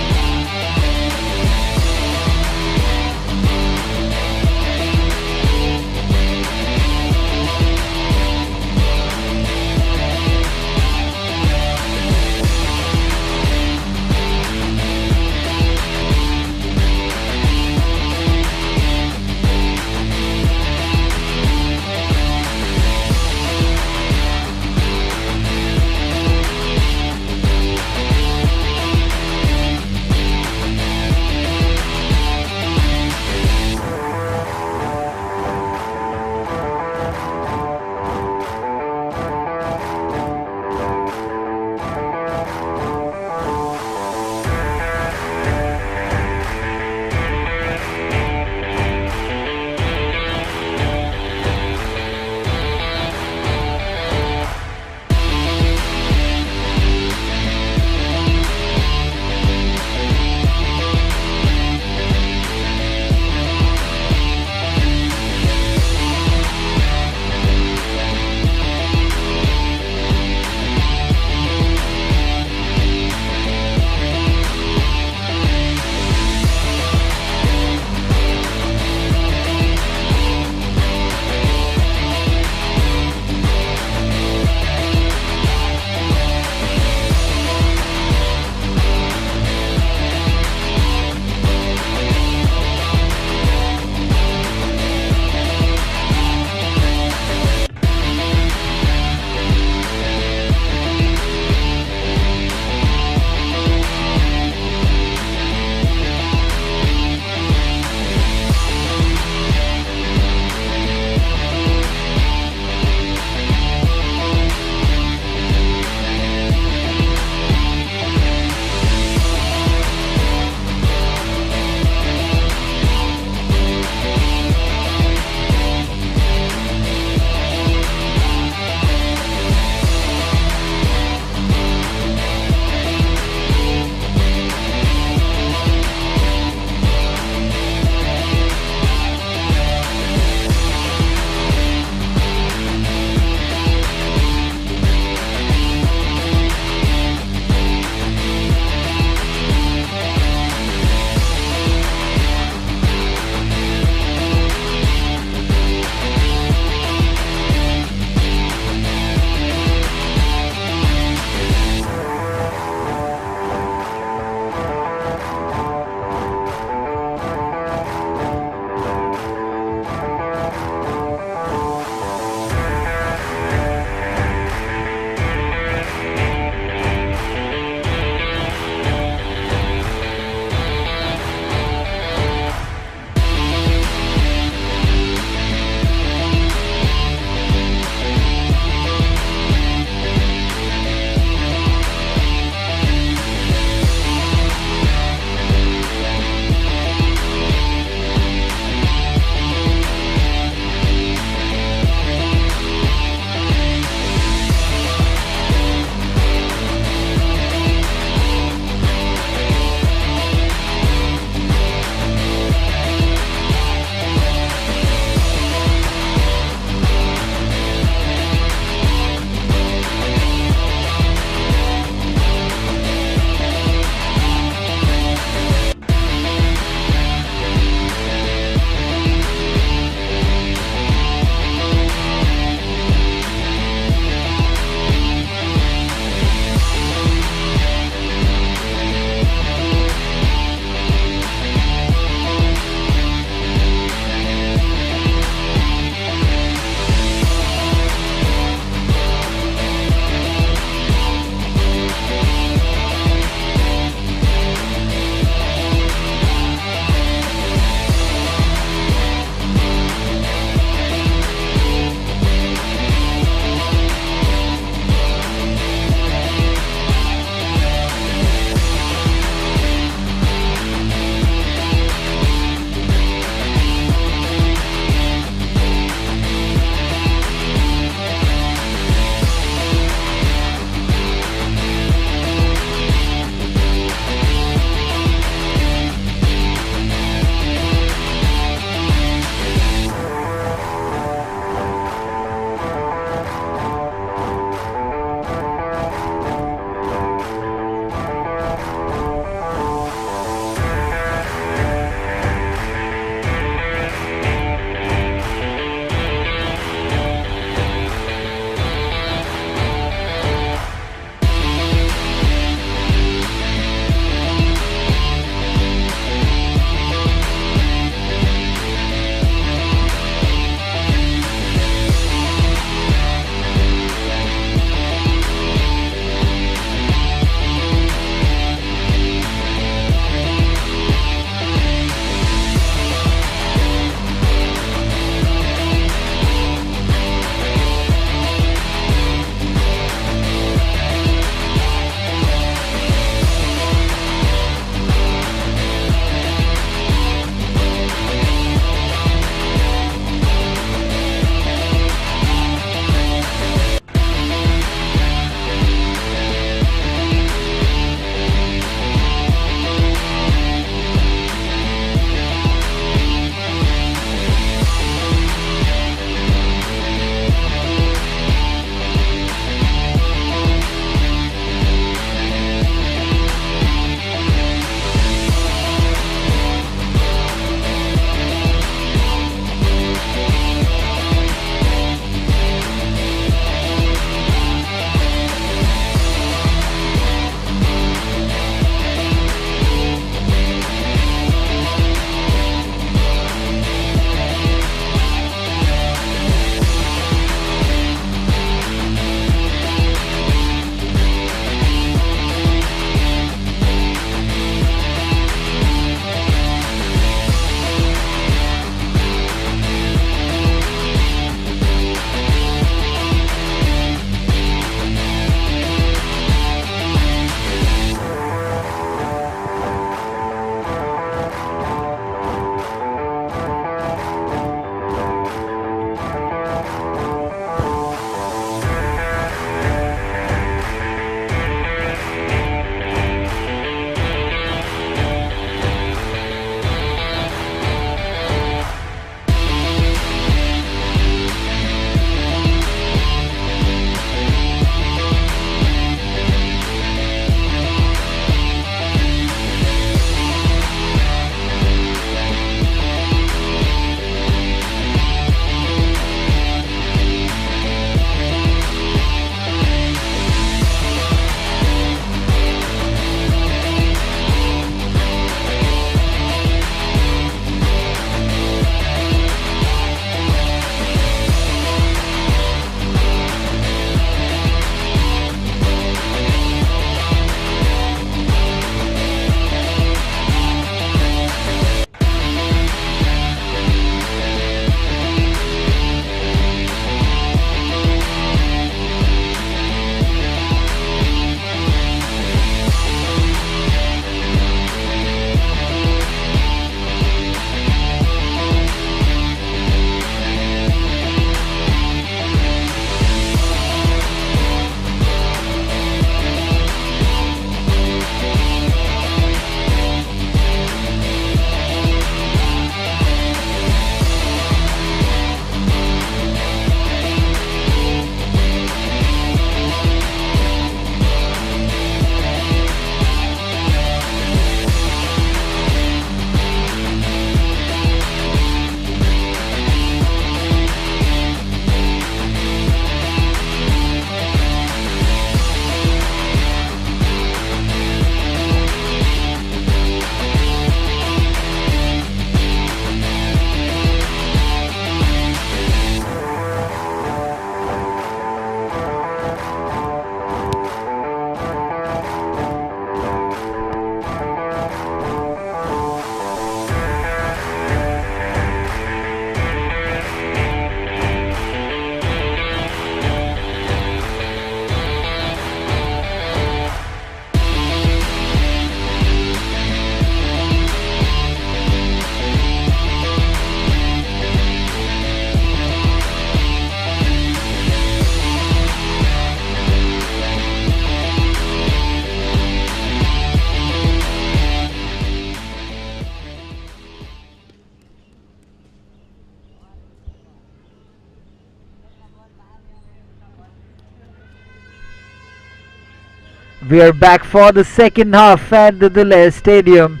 We are back for the second half at the Duler Stadium.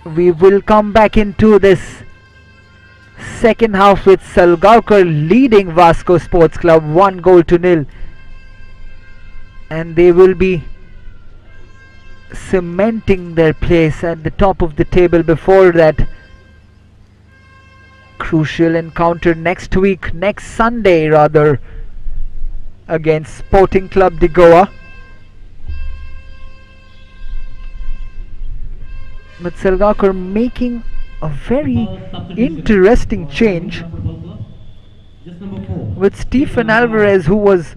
We will come back into this second half with Salgaocar leading Vasco Sports Club 1-0. And they will be cementing their place at the top of the table before that crucial encounter next Sunday rather, against Sporting Club de Goa. But Selgakar making a very interesting change with Stephen Alvarez, who was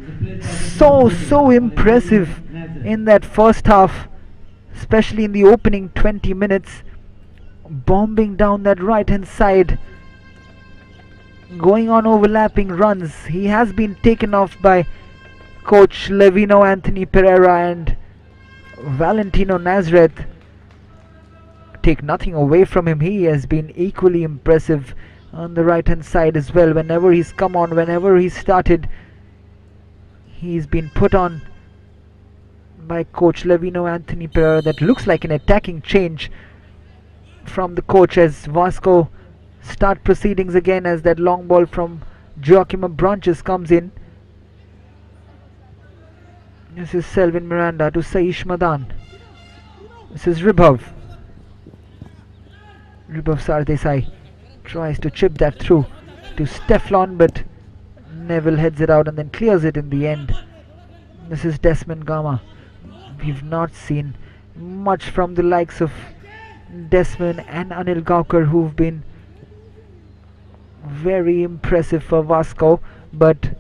so impressive in that first half, especially in the opening 20 minutes, bombing down that right hand side, going on overlapping runs. He has been taken off by coach Levino Anthony Pereira, and Valentino Nazareth take nothing away from him. He has been equally impressive on the right hand side as well. Whenever he's come on, whenever he's started, he's been put on by coach Levino Anthony Pereira. That looks like an attacking change from the coach as Vasco start proceedings again, as that long ball from Joachim Branches comes in. This is Selvin Miranda to Saish Madan. This is Ribhav Sardesai tries to chip that through to Steflon, but Neville heads it out and then clears it in the end. This is Desmond Gama. We've not seen much from the likes of Desmond and Anil Gaukar, who've been very impressive for Vasco, but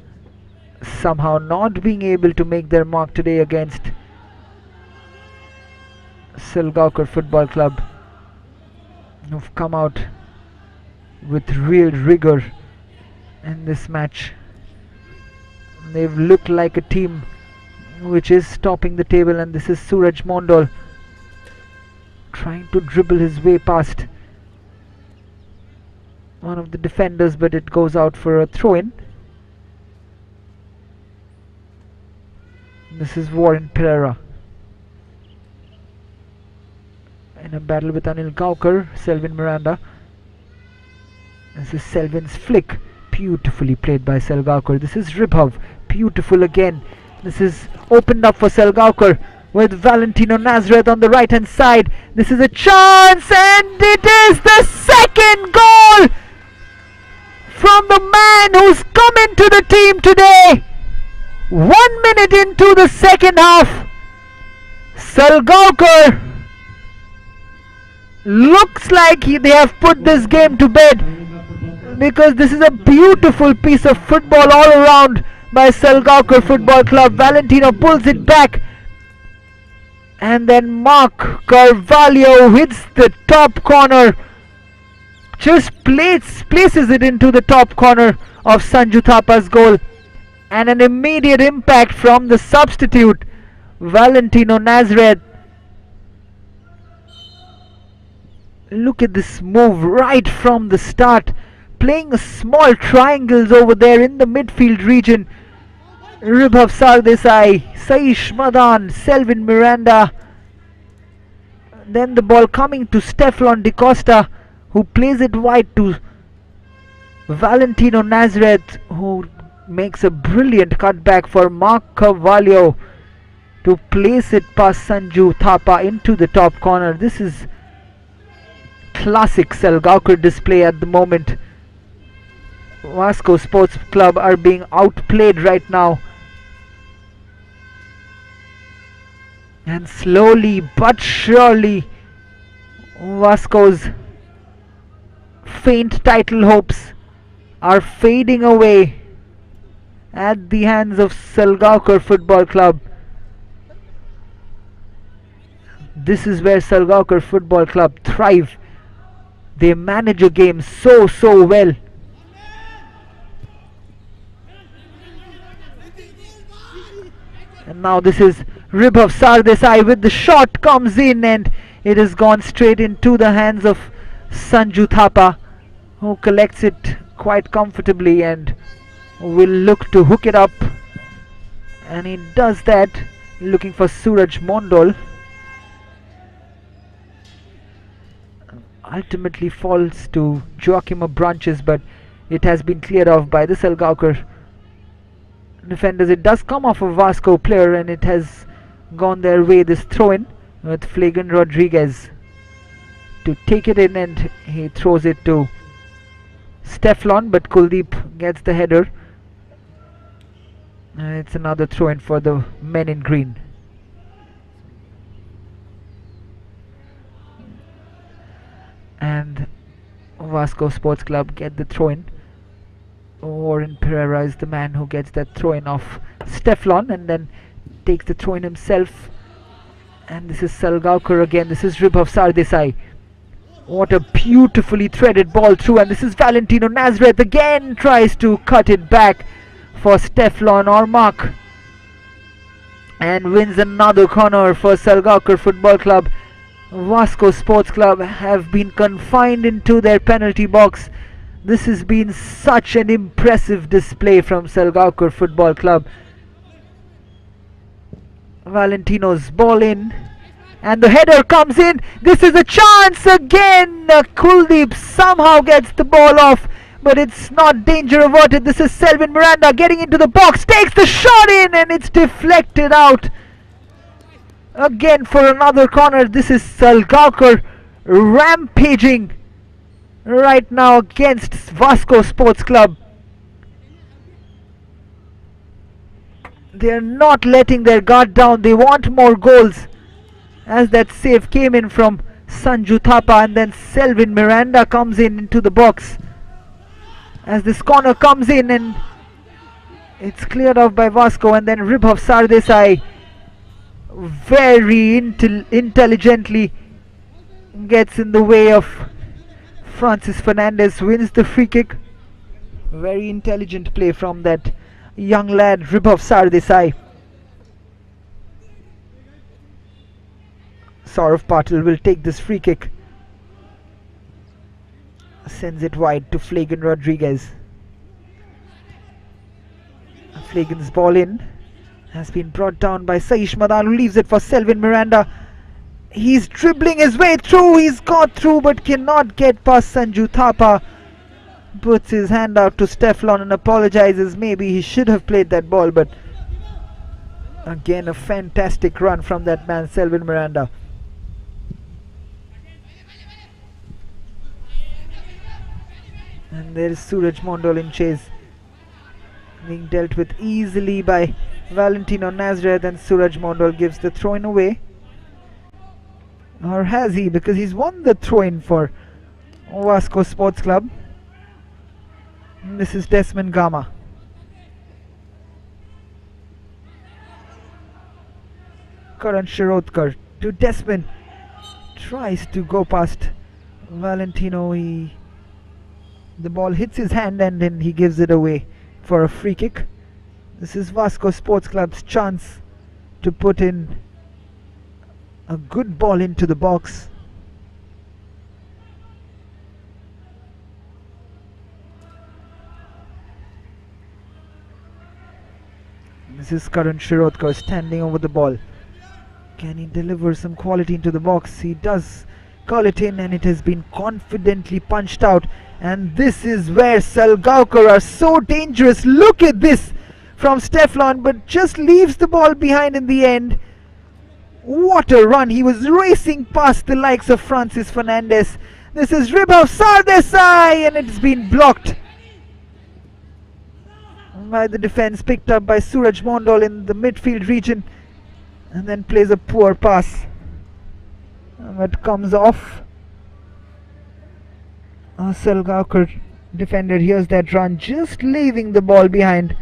somehow not being able to make their mark today against Selgaocar Football Club, who've come out with real rigor in this match. They've looked like a team which is topping the table, and this is Suraj Mondal trying to dribble his way past one of the defenders, but it goes out for a throw-in. This is Warren Pereira in a battle with Anil Gaukar. Selvin Miranda. This is Selvin's flick, beautifully played by Selgaocar. This is Ribhav, beautiful again. This is opened up for Selgaocar with Valentino Nazareth on the right hand side. This is a chance, and it is the second goal from the man who's come into the team today. 1 minute into the second half, Salgaocar looks like they have put this game to bed, because this is a beautiful piece of football all around by Selgaocar Football Club. Valentino pulls it back, and then Mark Carvalho hits the top corner, just places it into the top corner of Sanju Thapa's goal, and an immediate impact from the substitute Valentino Nazareth. Look at this move right from the start, playing small triangles over there in the midfield region. Ribhav Sardesai, Saish Madan, Selvin Miranda. Then the ball coming to Steflon De Costa, who plays it wide to Valentino Nazareth, who makes a brilliant cutback for Mark Carvalho to place it past Sanju Thapa into the top corner. This is classic Selgaocar display at the moment. Vasco Sports Club are being outplayed right now, and slowly but surely Vasco's faint title hopes are fading away at the hands of Selgaocar Football Club. This is where Selgaocar Football Club thrive. They manage a game so well. And now this is Ribhav Sardesai with the shot, comes in, and it has gone straight into the hands of Sanju Thapa, who collects it quite comfortably and will look to hook it up, and he does that looking for Suraj Mondal. Ultimately falls to Joachim Branches, but it has been cleared off by the Selgaukar defenders. It does come off a Vasco player and it has gone their way, this throw-in, with Flagan Rodriguez to take it in, and he throws it to Steflon, but Kuldeep gets the header. And it's another throw-in for the men in green. And Vasco Sports Club get the throw-in. Warren Pereira is the man who gets that throw-in off Steflon and then takes the throw-in himself. And this is Salgaocar again. This is Ribhav Sardesai. What a beautifully threaded ball through, and this is Valentino Nazareth again, tries to cut it back for Steflon or Mark, and wins another corner for Selgakar Football Club. Vasco Sports Club have been confined into their penalty box. This has been such an impressive display from Selgakar Football Club. Valentino's ball in, and the header comes in. This is a chance again. Kuldeep somehow gets the ball off, but it's not danger averted. This is Selvin Miranda getting into the box, takes the shot in, and it's deflected out. Again for another corner. This is Salgaocar rampaging right now against Vasco Sports Club. They're not letting their guard down. They want more goals, as that save came in from Sanju Thapa, and then Selvin Miranda comes in into the box as this corner comes in, and it's cleared off by Vasco, and then Ribhav Sardesai very intelligently gets in the way of Francis Fernandez, wins the free kick. Very intelligent play from that young lad Ribhav Sardesai. Saurav Patil will take this free kick, sends it wide to Flagan Rodriguez. Flagan's ball in has been brought down by Saish Madan, who leaves it for Selvin Miranda. He's dribbling his way through, he's got through but cannot get past Sanju Thapa. Puts his hand out to Steflon and apologizes. Maybe he should have played that ball, but again a fantastic run from that man Selvin Miranda. And there is Suraj Mondal in chase, being dealt with easily by Valentino Nazareth, and Suraj Mondal gives the throw-in away. Or has he? Because he's won the throw-in for Vasco Sports Club. And this is Desmond Gama. Karan Shirotkar to Desmond. Tries to go past Valentino. The ball hits his hand and then he gives it away for a free kick. This is Vasco Sports Club's chance to put in a good ball into the box. This is Karan Shirotkar standing over the ball. Can he deliver some quality into the box? He does call it in, and it has been confidently punched out. And this is where Salgaocar are so dangerous. Look at this from Steflon, but just leaves the ball behind in the end. What a run. He was racing past the likes of Francis Fernandez. This is Ribhav Sardesai, and it's been blocked by the defense, picked up by Suraj Mondal in the midfield region, and then plays a poor pass. But comes off. Salgaocar defender hears that run, just leaving the ball behind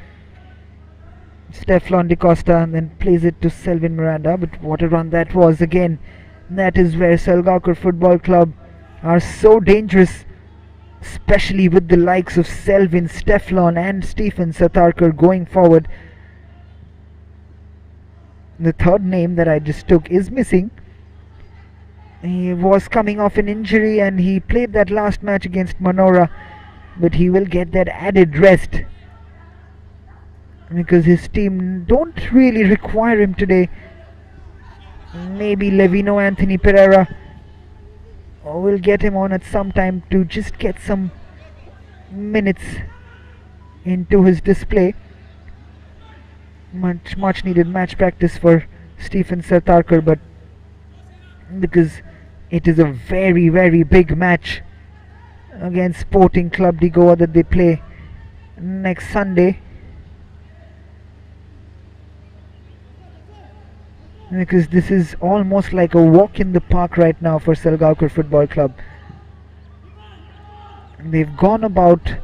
Steflon de Costa, and then plays it to Selvin Miranda. But what a run that was again. That is where Selgakar Football Club are so dangerous, especially with the likes of Selvin, Steflon and Stephen Satarkar going forward. The third name that I just took is missing. He was coming off an injury and he played that last match against Manora, but he will get that added rest. because his team don't really require him today. Maybe Levino Anthony Pereira will get him on at some time to just get some minutes into his display. Much needed match practice for Stephen Sartarkar, but because it is a very big match against Sporting Club de Goa that they play next Sunday, because this is almost like a walk in the park right now for Salgaocar Football Club. They've gone about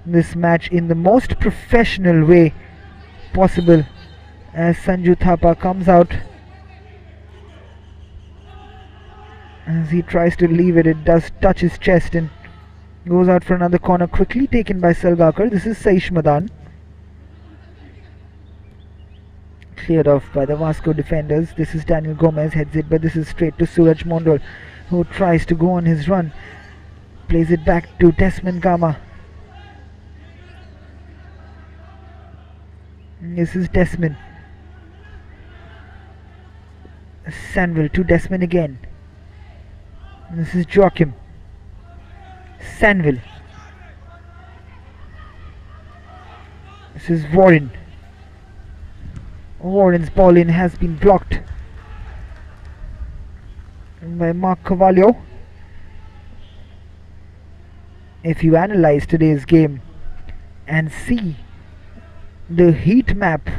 this match in the most professional way possible, as Sanju Thapa comes out. As he tries to leave it, it does touch his chest and goes out for another corner, quickly taken by Selgakar. This is Saish Madan. Cleared off by the Vasco defenders. This is Daniel Gomez, heads it, but this is straight to Suraj Mondal, who tries to go on his run. Plays it back to Desmond Gama. This is Desmond. Sanville to Desmond again. This is Joachim. Sanville. This is Warren. Warren's ball in has been blocked by Mark Cavallo. If you analyze today's game and see the heat map,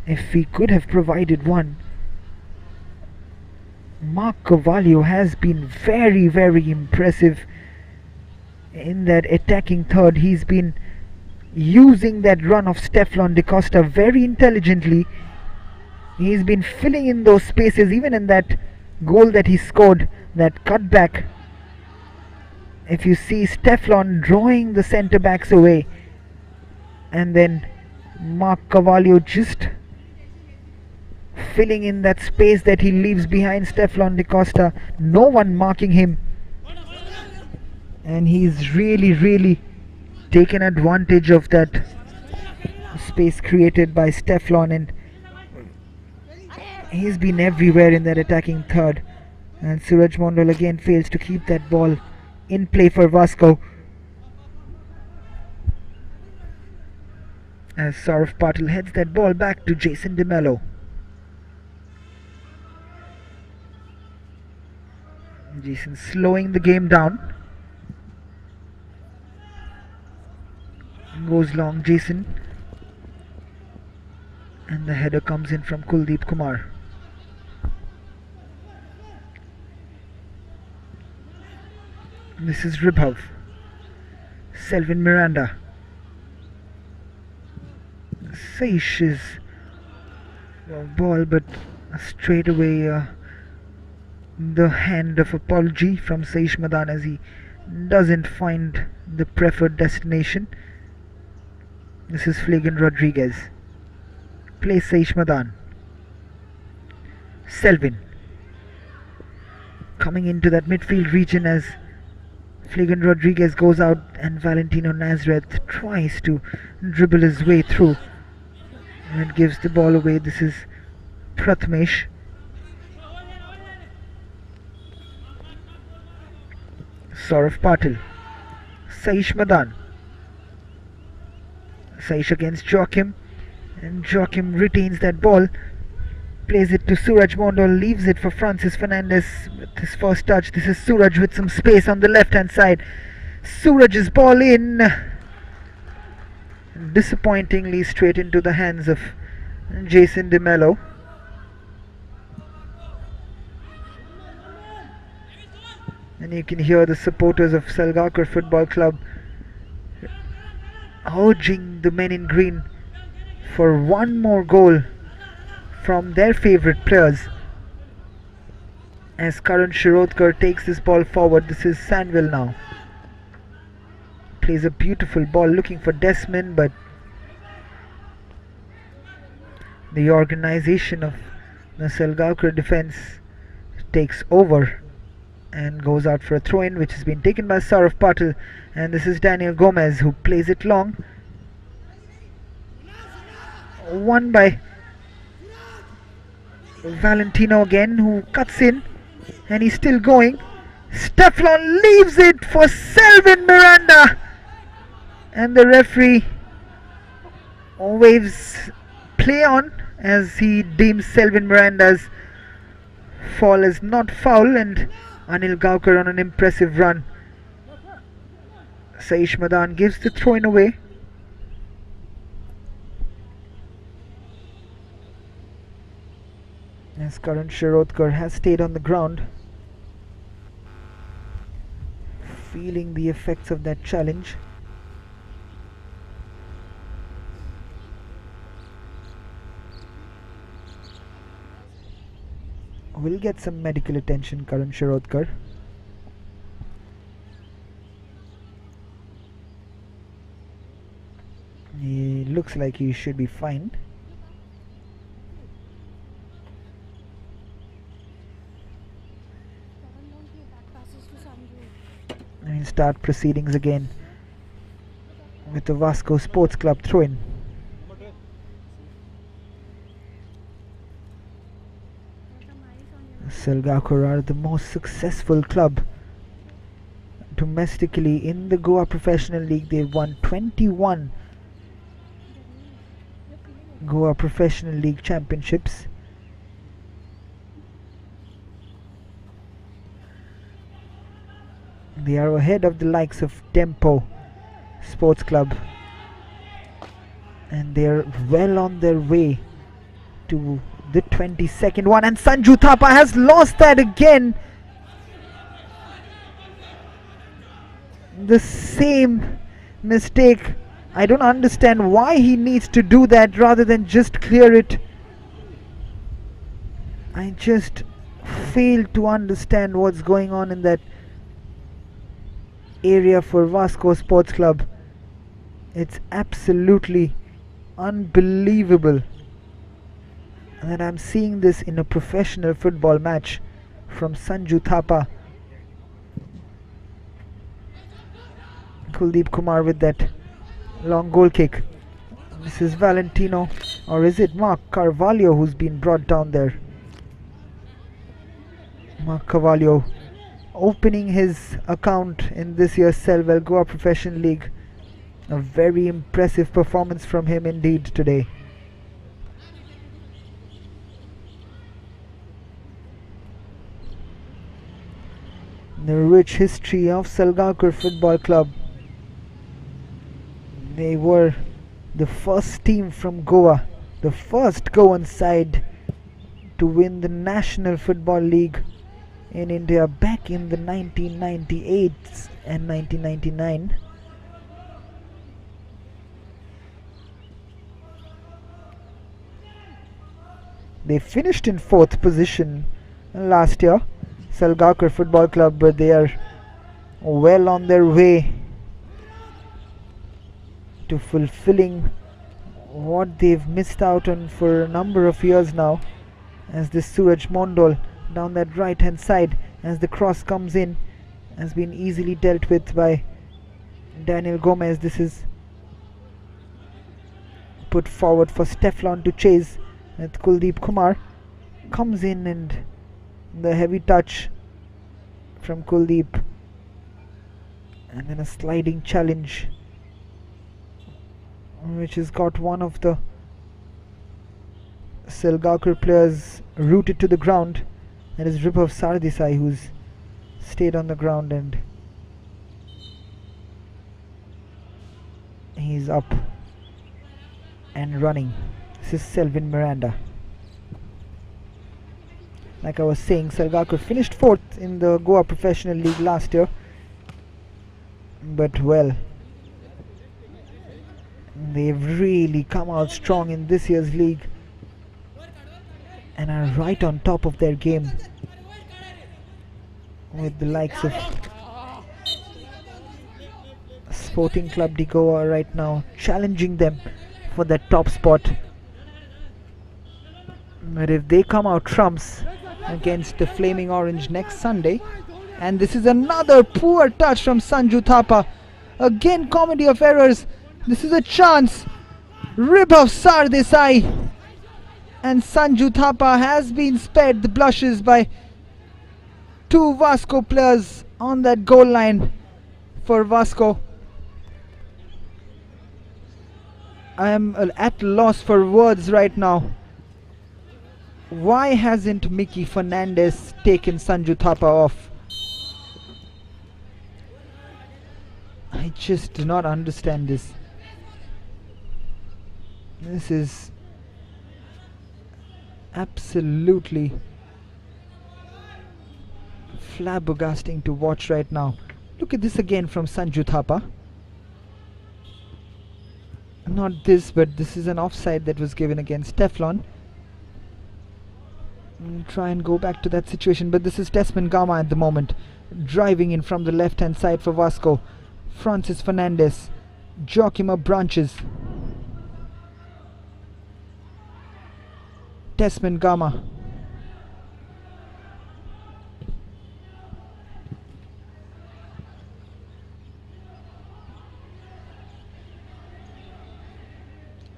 if we could have provided one, Mark Cavallo has been very impressive in that attacking third. He's been using that run of Stefan da Costa very intelligently. He's been filling in those spaces, even in that goal that he scored, that cutback. If you see Stefan drawing the centre backs away, and then Mark Cavallo just filling in that space that he leaves behind Stefan da Costa, no one marking him, and he's really taken advantage of that space created by Stefan, and he's been everywhere in that attacking third. And Suraj Mondal again fails to keep that ball in play for Vasco, as Saurav Patil heads that ball back to Jason DeMello. Jason slowing the game down. Goes long Jason, and the header comes in from Kuldeep Kumar. This is Ribhav. Selvin Miranda. Saish's ball, but straight away the hand of apology from Saish Madan, as he doesn't find the preferred destination. This is Flagan Rodriguez. Plays Saish Madan. Selvin coming into that midfield region as Flagan Rodriguez goes out, and Valentino Nazareth tries to dribble his way through and gives the ball away. This is Prathamesh. Saurav Patil. Saish Madan. Saish against Joachim, and Joachim retains that ball, plays it to Suraj Mondal, leaves it for Francis Fernandez with his first touch. This is Suraj with some space on the left hand side. Suraj's ball in, disappointingly straight into the hands of Jason DeMello. And you can hear the supporters of Selgakar Football Club urging the men in green for one more goal from their favourite players, as Karan Shirodkar takes this ball forward. This is Sanville now. Plays a beautiful ball looking for Desmond, but the organisation of the Selgaocar defence takes over and goes out for a throw-in, which has been taken by Saurav Patil, and this is Daniel Gomez who plays it long. Won by Valentino again, who cuts in, and he's still going. Stefan leaves it for Selvin Miranda, and the referee waves play on as he deems Selvin Miranda's fall as not foul, and Anil Gaukar on an impressive run. Saish Madan gives the throw in away. As Karan Shirodkar has stayed on the ground, feeling the effects of that challenge. Will get some medical attention, Karan Shirodkar. He looks like he should be fine. And he'll start proceedings again with the Vasco Sports Club throw-in. Selgakar are the most successful club domestically in the Goa Professional League. They've won 21 Goa Professional League championships. They are ahead of the likes of Tempo Sports Club, and they are well on their way to the 22nd one, and Sanju Thapa has lost that again. The same mistake. I don't understand why he needs to do that rather than just clear it. I just fail to understand what's going on in that area for Vasco Sports Club. It's absolutely unbelievable that I'm seeing this in a professional football match from Sanju Thapa. Kuldeep Kumar with that long goal kick. This is Valentino, or is it Mark Carvalho who's been brought down there? Mark Carvalho opening his account in this year's Selvel Goa Professional League. A very impressive performance from him indeed today. The rich history of Salgaocar Football Club. They were the first team from Goa, the first Goan side to win the National Football League in India back in the 1998 and 1999. They finished in 4th position last year, Salgaocar Football Club, but they are well on their way to fulfilling what they've missed out on for a number of years now, as this Suraj Mondol down that right hand side, as the cross comes in, has been easily dealt with by Daniel Gomez. This is put forward for Stefan to chase, and Kuldeep Kumar comes in, and the heavy touch from Kuldeep, and then a sliding challenge which has got one of the Selgakar players rooted to the ground. That is Ribhav Sardesai, who's stayed on the ground, and he's up and running. This is Selvin Miranda. Like I was saying, Selgakar finished 4th in the Goa Professional League last year, but well, they've really come out strong in this year's league and are right on top of their game, with the likes of Sporting Club de Goa right now challenging them for that top spot. But if they come out trumps against the Flaming Orange next Sunday, and this is another poor touch from Sanju Thapa, again comedy of errors. This is a chance Rib of Sardesai. And Sanju Thapa has been spared the blushes by two Vasco players on that goal line for Vasco. I am at loss for words right now. Why hasn't Mickey Fernandez taken Sanju Thapa off? I just do not understand this. This is absolutely flabbergasting to watch right now. Look at this again from Sanju Thapa. Not this, but this is an offside that was given against Teflon. We'll try and go back to that situation, but this is Desmond Gama at the moment, driving in from the left hand side for Vasco. Francis Fernandez, Joachim Branches, Desmond Gama.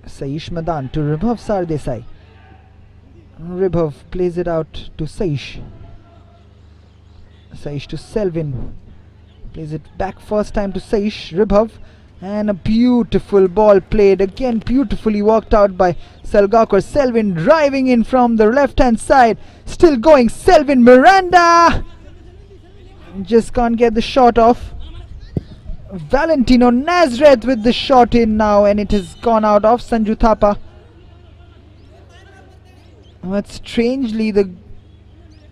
Saish Madan to Ribhav Sardesai. Ribhav plays it out to Saish. Saish to Selvin. Plays it back first time to Saish. Ribhav. And a beautiful ball played. Again beautifully worked out by Selgakar. Selvin driving in from the left hand side. Still going. Selvin Miranda. Just can't get the shot off. Valentino Nazareth with the shot in now, and it has gone out of Sanju Thapa. But strangely the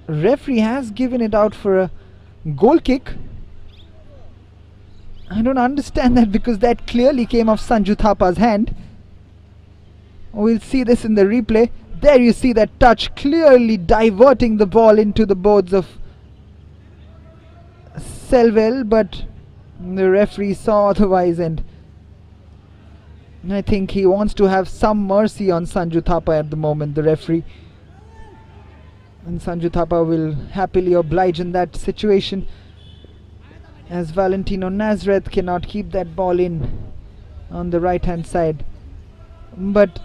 referee has given it out for a goal kick. I don't understand that, because that clearly came off Sanju Thapa's hand. We'll see this in the replay. There you see that touch, clearly diverting the ball into the boards of Selvel, but the referee saw otherwise, and I think he wants to have some mercy on Sanju Thapa at the moment, the referee. And Sanju Thapa will happily oblige in that situation, as Valentino Nazareth cannot keep that ball in on the right hand side. But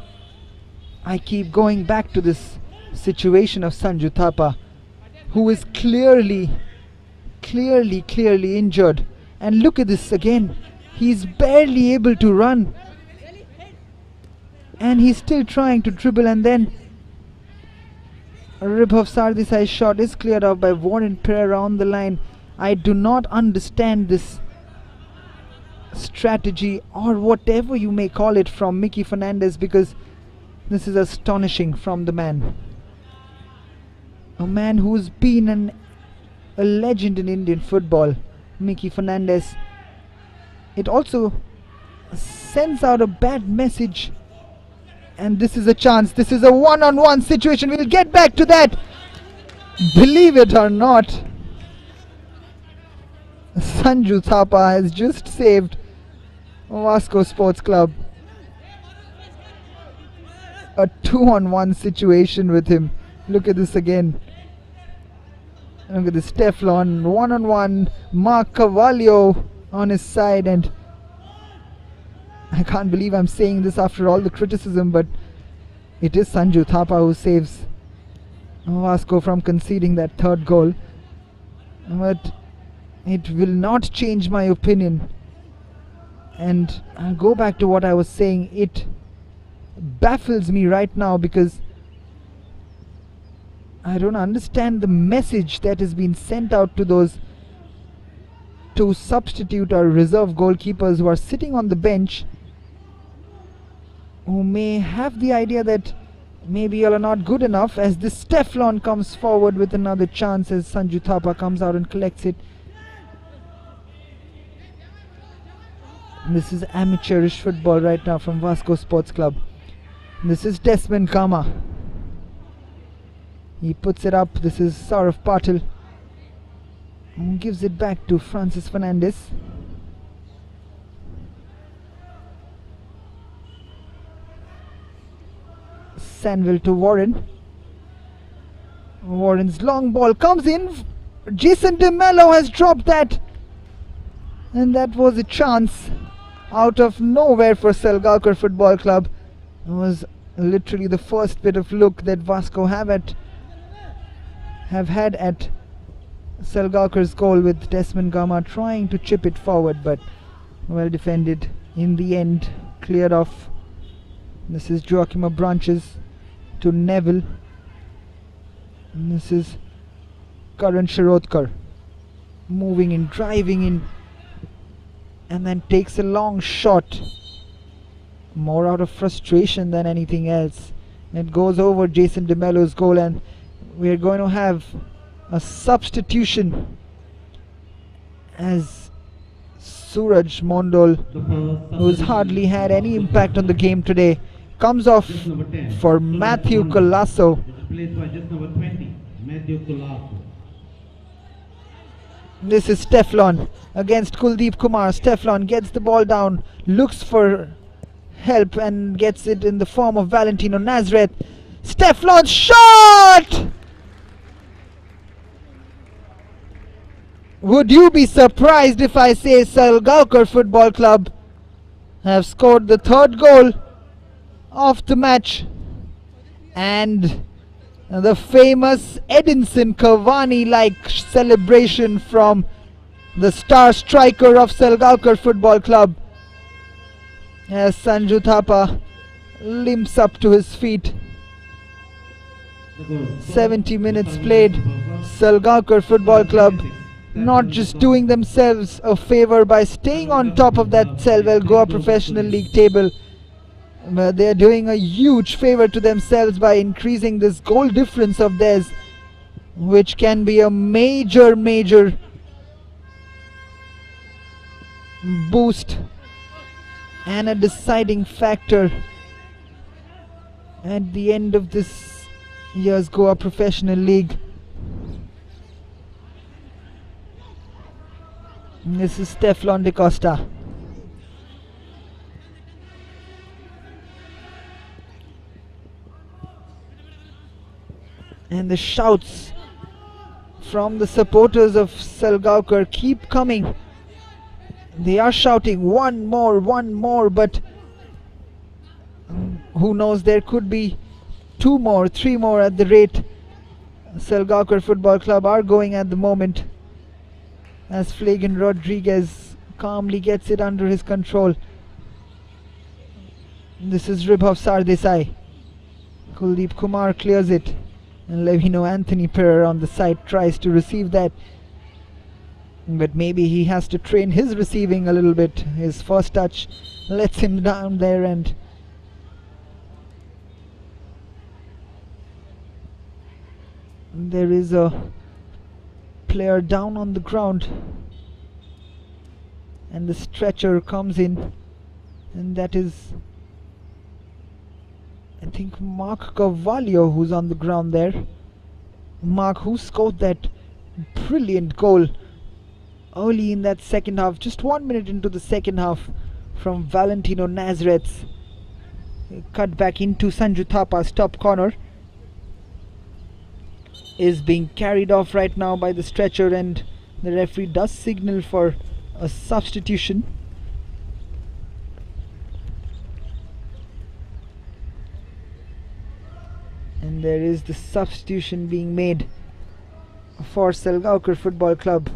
I keep going back to this situation of Sanju Thapa, who is clearly injured. And look at this again. He's barely able to run, and he's still trying to dribble, and then Ribhav Sardesai's shot is cleared off by Warren Pereira on the line. I do not understand this strategy, or whatever you may call it, from Mickey Fernandez, because this is astonishing from the man. A man who's been a legend in Indian football, Mickey Fernandez. It also sends out a bad message, and this is a chance. This is a one-on-one situation. We'll get back to that. Believe it or not, Sanju Thapa has just saved Vasco Sports Club. A 2-on-1 situation with him. Look at this again. Look at this Teflon, 1-on-1, Mark Carvalho on his side, and I can't believe I'm saying this after all the criticism, but it is Sanju Thapa who saves Vasco from conceding that third goal. But it will not change my opinion, and I'll go back to what I was saying. It baffles me right now, because I don't understand the message that has been sent out to those two substitute or reserve goalkeepers who are sitting on the bench, who may have the idea that maybe you are not good enough, as this Teflon comes forward with another chance as Sanju Thapa comes out and collects it. This is amateurish football right now from Vasco Sports Club. This is Desmond Gama. He puts it up. This is Saurav Patil. And gives it back to Francis Fernandez. Sanville to Warren. Warren's long ball comes in. Jason De Mello has dropped that. And that was a chance out of nowhere for Selgakar Football Club. was literally the first bit of look that Vasco have had at Salgaocar's goal, with Desmond Gama trying to chip it forward, but well defended in the end, cleared off. This is Joachim Branches to Neville. And this is Karan Shirodkar moving in, driving in, and then takes a long shot, more out of frustration than anything else. It goes over Jason DeMello's goal, and we're going to have a substitution as Suraj Mondol, who's hardly had any impact on the game today, comes off for Matthew Colasso. This is Steflon against Kuldeep Kumar. Steflon gets the ball down, looks for help and gets it in the form of Valentino Nazareth. Steflon's shot! Would you be surprised if I say Salgaocar Football Club have scored the third goal of the match, and the famous Edinson Cavani-like celebration from the star striker of Salgaocar Football Club as Sanju Thapa limps up to his feet. 70 minutes played. Salgaocar Football Club not just doing themselves a favor by staying on top of that Selvel Goa Professional League table, but they are doing a huge favor to themselves by increasing this goal difference of theirs, which can be a major boost and a deciding factor at the end of this year's Goa Professional League. This is Steflon de Costa. And the shouts from the supporters of Salgaocar keep coming. They are shouting one more, but who knows, there could be 2 more, 3 more at the rate Salgaocar Football Club are going at the moment, as Flagan Rodriguez calmly gets it under his control. This is Ribhav Sardesai. Kuldeep Kumar clears it, and Levino Anthony Pereira on the side tries to receive that, but maybe he has to train his receiving a little bit. His first touch lets him down there, and there is a player down on the ground, and the stretcher comes in, and that is, I think, Mark Carvalho who's on the ground there. Mark, who scored that brilliant goal early in that second half, just 1 minute into the second half, from Valentino Nazareth. Cut back into Sanju Thapa's top corner. Is being carried off right now by the stretcher, and the referee does signal for a substitution. And there is the substitution being made for Salgaocar Football Club,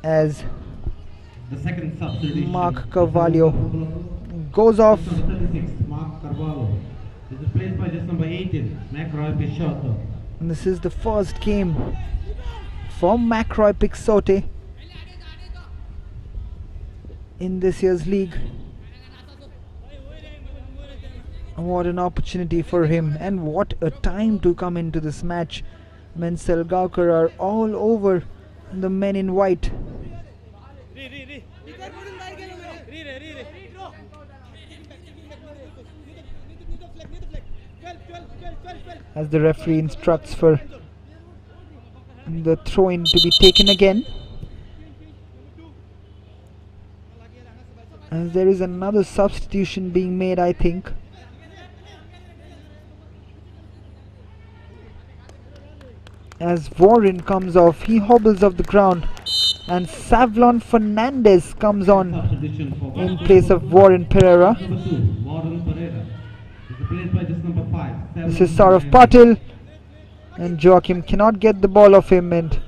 as the second substitution, Mark Carvalho goes off. Mark Carvalho is replaced by just number 18, McRoy Peixoto. And this is the first game for McRoy Peixoto in this year's league. What an opportunity for him, and what a time to come into this match when Selgakar are all over the men in white. As the referee instructs for the throw-in to be taken again, as there is another substitution being made, I think. As Warren comes off, he hobbles off the ground. and Savlon Fernandez comes on Substitution for in Vasco place of Sports Warren Pereira. Club. Number 2, Warren Pereira. Is replaced by just number 5. This is Saurav Patil, and Joachim cannot get the ball off him, and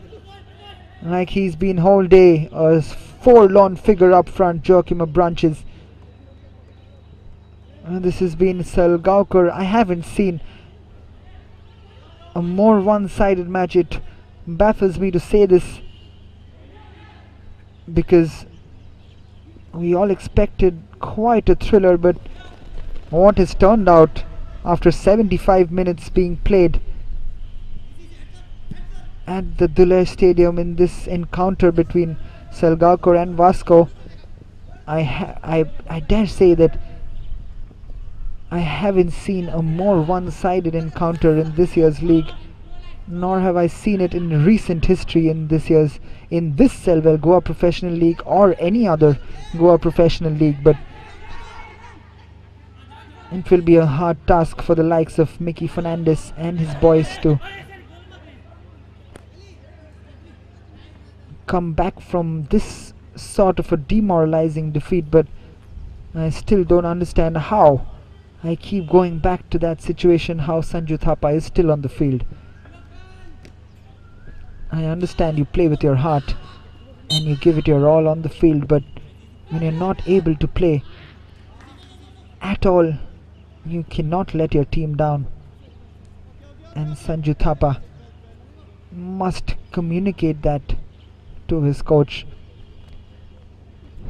like he's been whole day a forlorn figure up front, Joachim of Branches. This has been Selgaocar. I haven't seen a more one-sided match. It baffles me to say this because we all expected quite a thriller, but what has turned out after 75 minutes being played at the Duler Stadium in this encounter between Selgaocar and Vasco, I dare say that I haven't seen a more one-sided encounter in this year's league, nor have I seen it in recent history in this Selvel Goa Professional League or any other Goa Professional League. But it will be a hard task for the likes of Mickey Fernandez and his boys to come back from this sort of a demoralizing defeat, but I still don't understand how. I keep going back to that situation, how Sanju Thapa is still on the field. I understand you play with your heart and you give it your all on the field, but when you're not able to play at all, you cannot let your team down. And Sanju Thapa must communicate that to his coach.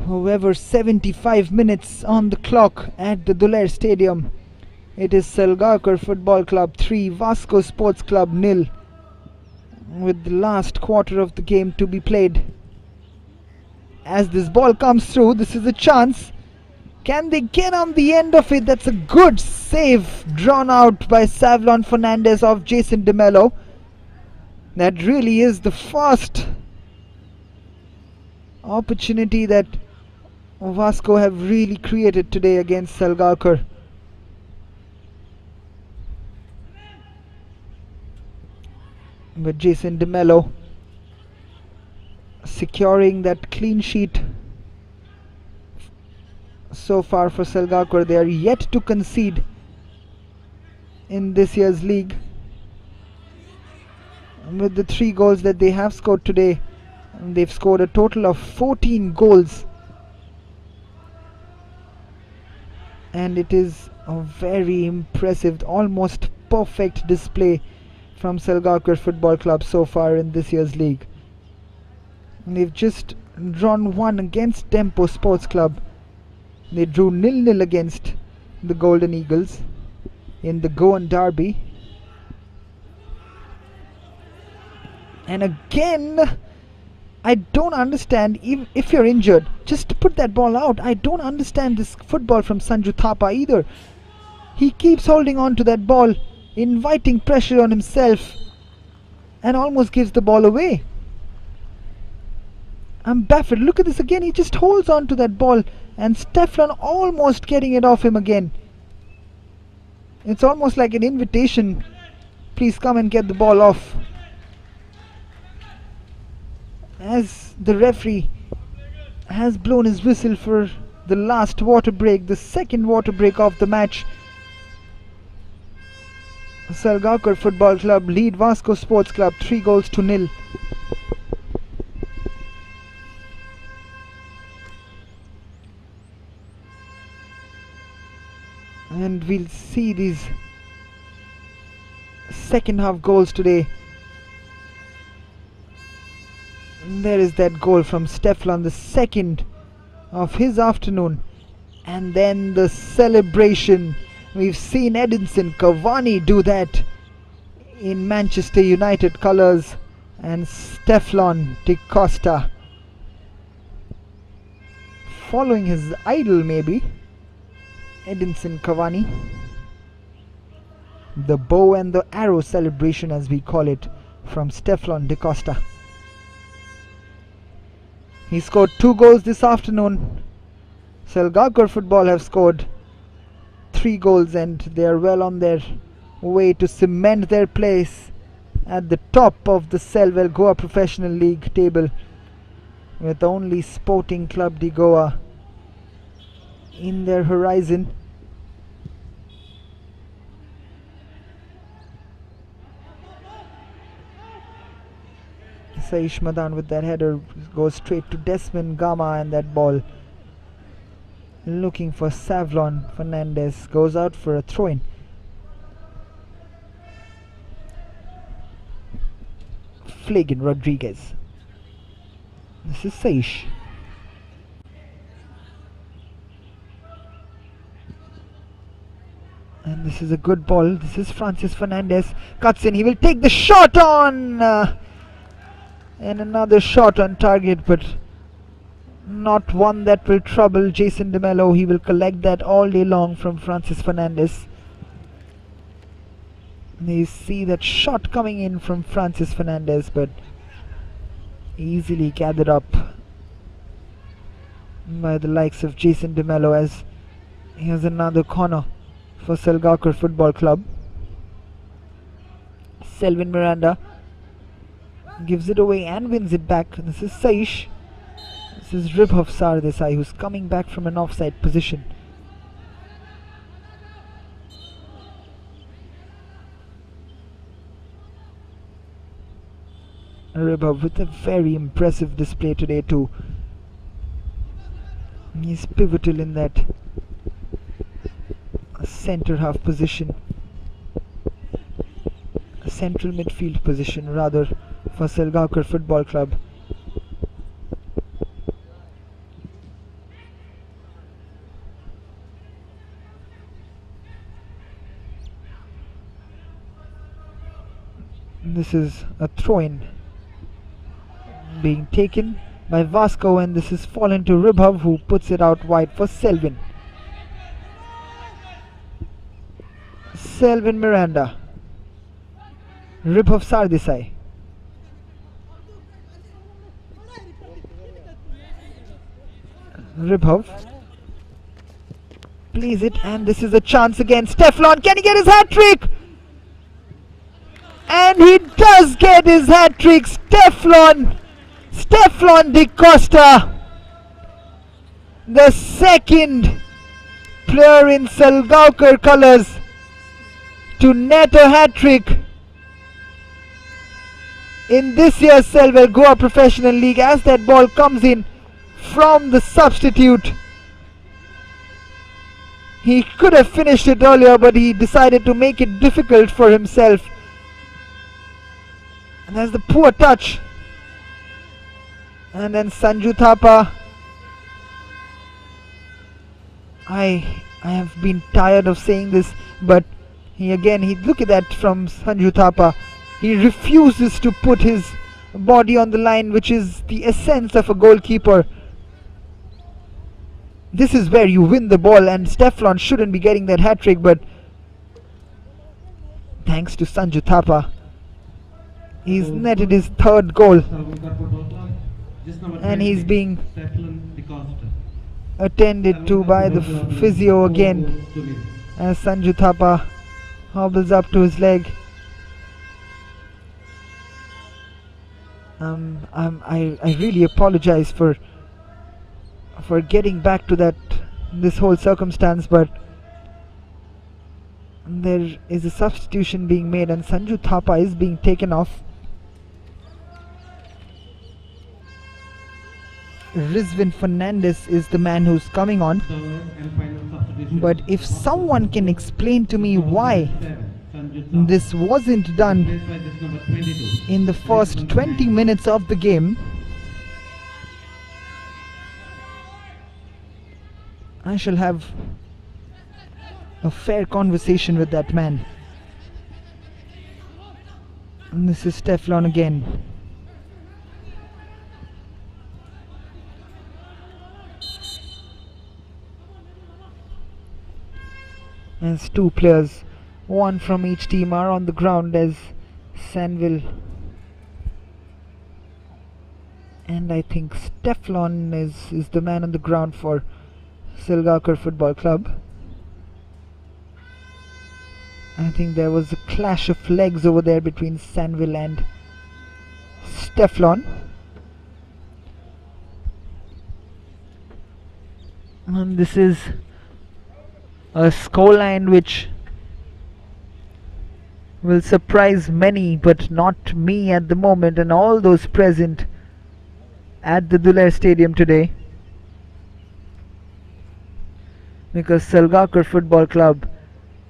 However, 75 minutes on the clock at the Duler Stadium. It is Selgakar Football Club 3, Vasco Sports Club 0, with the last quarter of the game to be played. As this ball comes through, this is a chance. Can they get on the end of it? That's a good save drawn out by Savlon Fernandez of Jason De Mello. That really is the first opportunity that Vasco have really created today against Selgaocar. But Jason De Mello securing that clean sheet so far for Selgaocar. They are yet to concede in this year's league. With the 3 goals that they have scored today, they've scored a total of 14 goals. And it is a very impressive, almost perfect display from Selgakar Football Club so far in this year's league. And they've just drawn 1 against Tempo Sports Club. They drew 0-0 against the Golden Eagles in the Goan Derby. And again, I don't understand, if you're injured, just put that ball out. I don't understand this football from Sanju Thapa either. He keeps holding on to that ball, inviting pressure on himself, and almost gives the ball away. I'm baffled. Look at this again. He just holds on to that ball, and Stefan almost getting it off him again. It's almost like an invitation. Please come and get the ball off. As the referee has blown his whistle for the last water break, the second water break of the match, Selgakar Football Club lead Vasco Sports Club 3-0. And we'll see these second half goals today. There is that goal from Stefan, the second of his afternoon. And then the celebration. We've seen Edinson Cavani do that in Manchester United colours. And Stefan de Costa, following his idol maybe, Edinson Cavani. The bow and the arrow celebration, as we call it, from Stefan de Costa. He scored 2 goals this afternoon. Selgakar Football have scored 3 goals, and they are well on their way to cement their place at the top of the Selvel Goa Professional League table. with only Sporting Club de Goa in their horizon. Saish Madan with that header goes straight to Desmond Gama, and that ball looking for Savlon Fernandez goes out for a throw-in. Flagan Rodriguez. This is Saish. And this is a good ball. This is Francis Fernandez. Cuts in. He will take the shot on. And another shot on target, but not one that will trouble Jason De Mello. He will collect that all day long from Francis Fernandez. And you see that shot coming in from Francis Fernandez, but easily gathered up by the likes of Jason De Mello, as here's another corner for Selgakar Football Club. Selvin Miranda gives it away and wins it back. This is Saish. This is Ribhav Sardesai, who's coming back from an offside position. Ribhav with a very impressive display today too. He's pivotal in that centre half position, a central midfield position rather, for Selgakar Football Club. This is a throw-in being taken by Vasco, and this is fallen to Ribhav, who puts it out wide for Selvin. Selvin Miranda. Ribhav Sardesai. Ribhav plays it, and this is a chance again. Steflon, can he get his hat-trick? And he does get his hat-trick. Steflon de Costa, the second player in Salgaocar colours to net a hat-trick in this year's Selvel Goa Professional League, as that ball comes in from the substitute. He could have finished it earlier, but he decided to make it difficult for himself. And there's the poor touch. And then Sanju Thapa. I have been tired of saying this, but he look at that from Sanju Thapa. He refuses to put his body on the line, which is the essence of a goalkeeper. This is where you win the ball, and Steflon shouldn't be getting that hat-trick, but thanks to Sanju Thapa, he's netted his third goal, and he's being attended to by the physio again, as Sanju Thapa hobbles up to his leg. I really apologize for getting back to this whole circumstance, but there is a substitution being made, and Sanju Thapa is being taken off. Rizvin Fernandez is the man who's coming on, but if someone can explain to me why this wasn't done in the first 20 minutes of the game, I shall have a fair conversation with that man. And this is Steflon again. As two players, one from each team, are on the ground, as Sanville and I think Steflon is the man on the ground for Selgakar Football Club. I think there was a clash of legs over there between Sanville and Steflon. And this is a scoreline which will surprise many, but not me at the moment and all those present at the Duler Stadium today, because Selgakar Football Club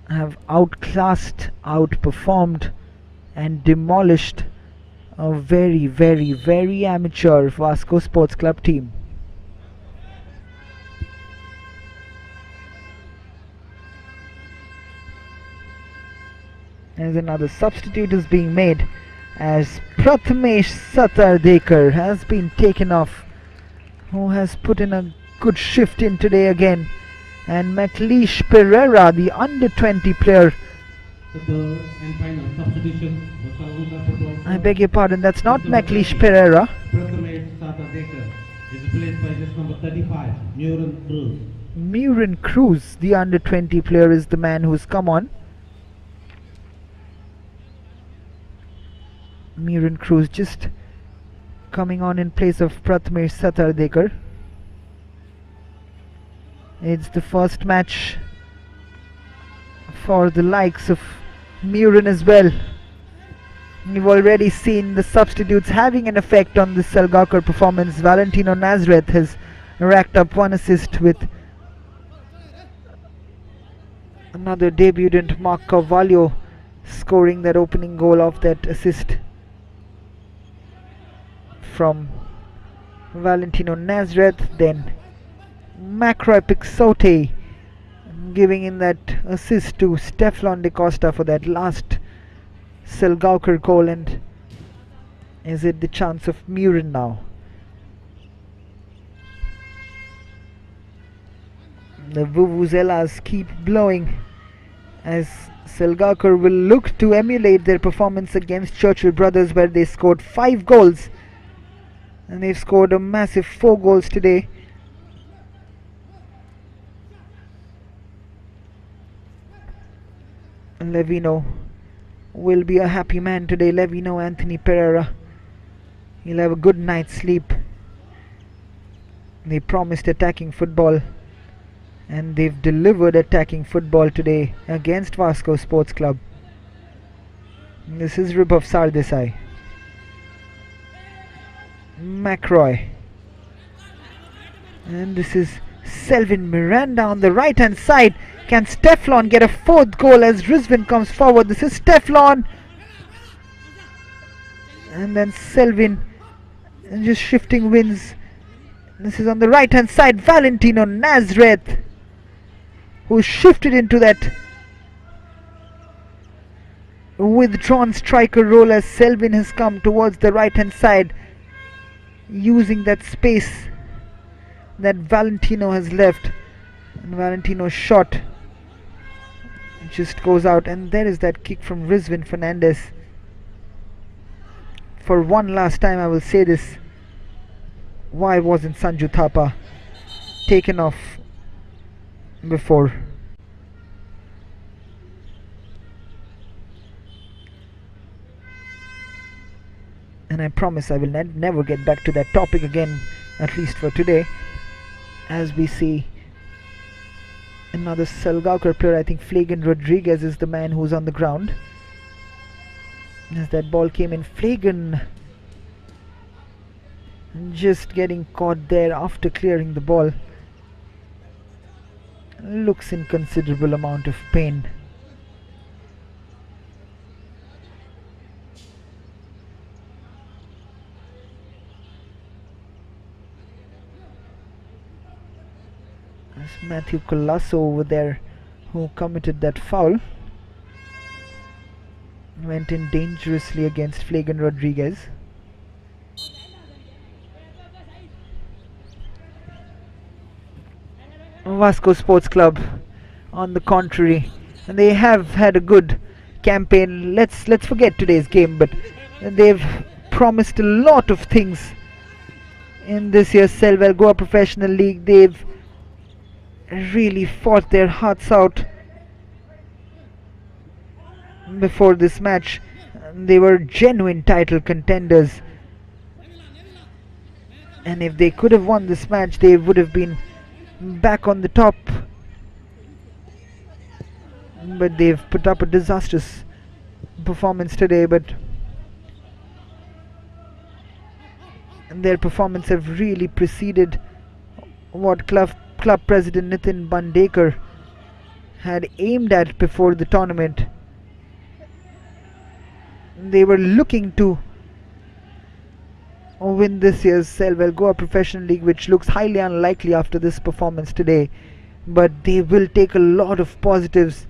have outclassed, outperformed and demolished a very, very, very amateur Vasco Sports Club team. As another substitute is being made, as Prathamesh Satardekar has been taken off, who has put in a good shift in today again, and Matleish Pereira, the under 20 player. The third and final substitution for Salgaocar Football Club. I beg your pardon, that's not Matleish Pereira. Prathamesh Satardekar is replaced by just number 35, Muran Cruz. Muran Cruz, the under 20 player, is the man who's come on. Muran Cruz just coming on in place of Prathamesh Satardekar. It's the first match for the likes of Muran as well. You've already seen the substitutes having an effect on the Selgakar performance. Valentino Nazareth has racked up one assist, with another debutant, Mark Carvalho, scoring that opening goal of that assist from Valentino Nazareth. Then Macroy Pixote giving in that assist to Stefan de Costa for that last Selgaukar goal. And is it the chance of Muran now? The vuvuzelas keep blowing as Selgaukar will look to emulate their performance against Churchill Brothers, where they scored 5 goals, and they've scored a massive 4 goals today. Levino will be a happy man today. Levino Anthony Pereira, he'll have a good night's sleep. They promised attacking football, and they've delivered attacking football today against Vasco Sports Club. This is Ribov Sardesai. Macroy, and this is Selvin Miranda on the right hand side. Can Stefan get a 4th goal as Rizvin comes forward? This is Stefan, and then Selvin, and just shifting wins. This is on the right hand side, Valentino Nazareth, who shifted into that withdrawn striker role as Selvin has come towards the right hand side, using that space that Valentino has left. And Valentino's shot just goes out, and there is that kick from Rizvin Fernandez. For one last time I will say this: why wasn't Sanju Thapa taken off before? And I promise I will never get back to that topic again, at least for today, as we see another Selgaukar player. I think Flagan Rodriguez is the man who's on the ground. As that ball came in, Flagan just getting caught there after clearing the ball. Looks in considerable amount of pain. Matthew Colasso over there, who committed that foul, went in dangerously against Flagan Rodriguez. Vasco Sports Club, on the contrary, and they have had a good campaign. Let's forget today's game, but they've promised a lot of things in this year's Selvel Goa Professional League. They've really fought their hearts out before this match. They were genuine title contenders, and if they could have won this match, they would have been back on the top, but they've put up a disastrous performance today. But their performance have really preceded what club president Nitin Bandekar had aimed at before the tournament. They were looking to win this year's Selvel Goa Professional League, which looks highly unlikely after this performance today, but they will take a lot of positives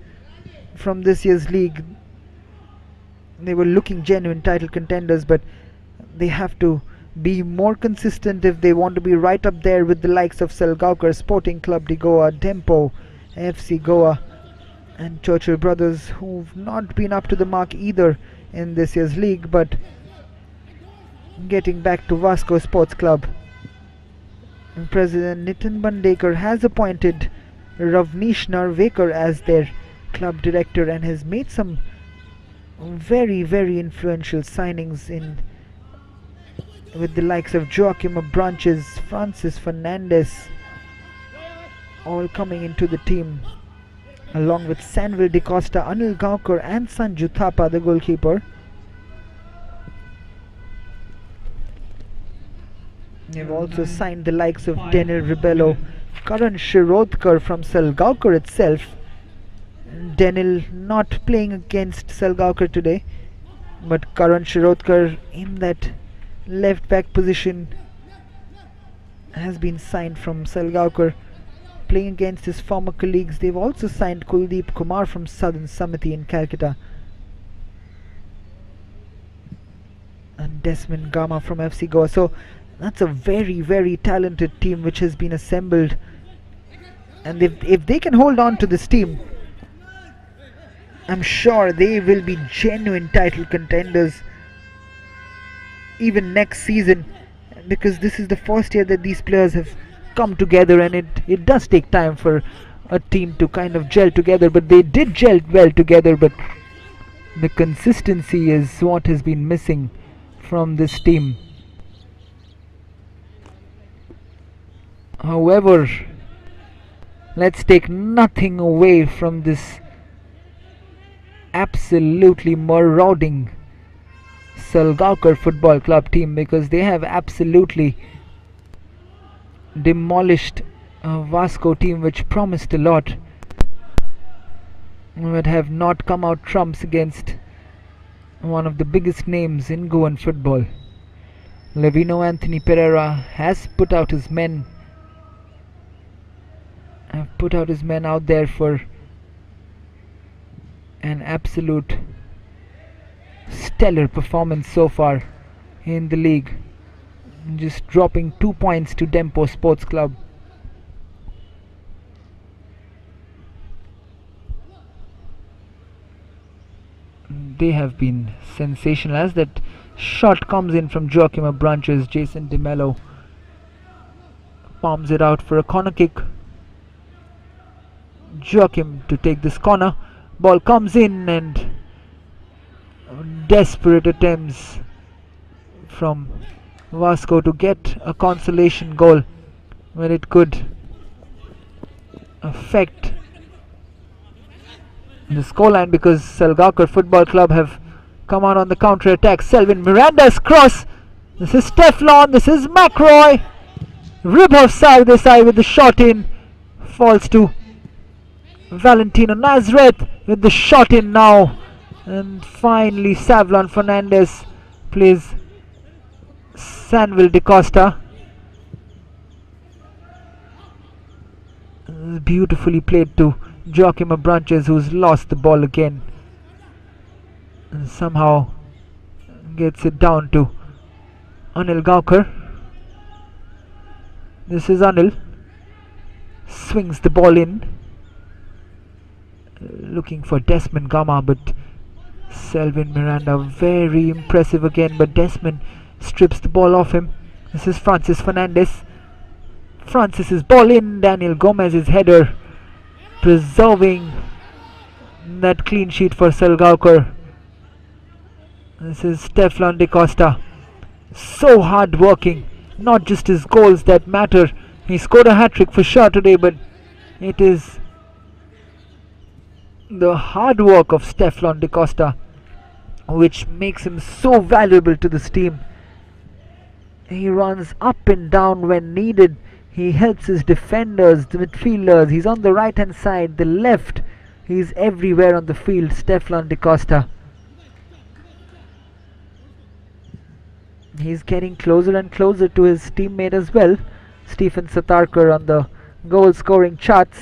from this year's league. They were looking genuine title contenders, but they have to be more consistent if they want to be right up there with the likes of Salgaocar, Sporting Club de Goa, Dempo, FC Goa and Churchill Brothers, who've not been up to the mark either in this year's league. But getting back to Vasco Sports Club, President Nitin Bandekar has appointed Ravneesh Narvekar as their club director and has made some very, very influential signings with the likes of Joachim Branches, Francis Fernandez, all coming into the team, along with Sanvel De Costa, Anil Gaonkar and Sanju Thapa, the goalkeeper. They've also signed the likes of Daniel Ribello, Karan Shirodkar from Selgaocar itself. Daniel not playing against Selgaocar today, but Karan Shirodkar in that left back position has been signed from Selgaocar, playing against his former colleagues. They've also signed Kuldeep Kumar from Southern Samiti in Calcutta and Desmond Gama from FC Goa. So that's a very, very talented team which has been assembled, and if they can hold on to this team, I'm sure they will be genuine title contenders even next season, because this is the first year that these players have come together, and it does take time for a team to kind of gel together, but they did gel well together. But the consistency is what has been missing from this team. However, let's take nothing away from this absolutely marauding Salgaocar Football Club team, because they have absolutely demolished a Vasco team which promised a lot, but have not come out trumps against one of the biggest names in Goan football. Levino Anthony Pereira has put out his men out there for an absolute stellar performance so far in the league, just dropping 2 points to Dempo Sports Club. They have been sensational as that shot comes in from Joachim Branches. Jason De Mello palms it out for a corner kick. Joachim to take this corner. Ball comes in, and desperate attempts from Vasco to get a consolation goal when it could affect the scoreline, because Salgaocar Football Club have come out on the counter attack. Selvin Miranda's cross. This is Teflon. This is McRoy. Ribov Sardesai with the shot in. Falls to Valentino Nazareth with the shot in now. And finally Savlon Fernandez plays Sanvel De Costa. Beautifully played to Joachim Branches, who's lost the ball again, and somehow gets it down to Anil Gaonkar. This is Anil, swings the ball in, looking for Desmond Gama, but Selvin Miranda very impressive again, but Desmond strips the ball off him. This is Francis Fernandez. Francis's ball in, Daniel Gomez's header preserving that clean sheet for Selgaocar. This is Teflon De Costa, so hard working, not just his goals that matter, He scored a hat-trick for sure today, but it is the hard work of Stefan da Costa which makes him so valuable to this team. He runs up and down when needed. He helps his defenders, the midfielders. He's on the right hand side, the left. He's everywhere on the field, Stefan da Costa. He's getting closer and closer to his teammate as well, Stephen Satarkar, on the goal scoring charts.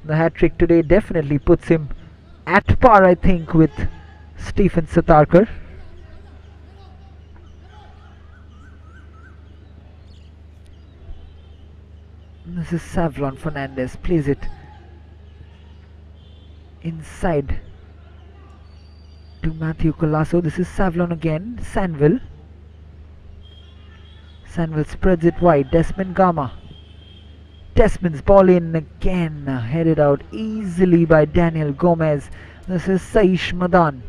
The hat-trick today definitely puts him at par, I think, with Stephen Satarkar. This is Savlon Fernandez, plays it inside to Matthew Colasso. This is Savlon again, Sanville. Sanville spreads it wide, Desmond Gama. Desmond's ball in again, headed out easily by Daniel Gomez. This is Saish Madan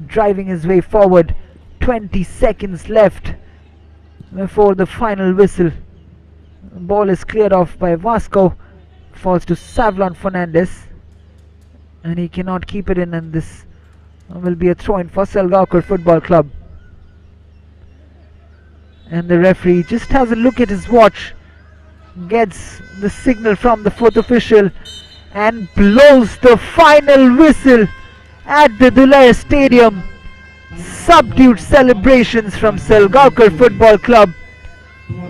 driving his way forward. 20 seconds left before the final whistle. The ball is cleared off by Vasco, falls to Savlon Fernandez, and he cannot keep it in, and this will be a throw-in for Selgaocar Football Club. And the referee just has a look at his watch, gets the signal from the fourth official, and blows the final whistle at the Duler Stadium. Subdued celebrations from Selgaocar Football Club.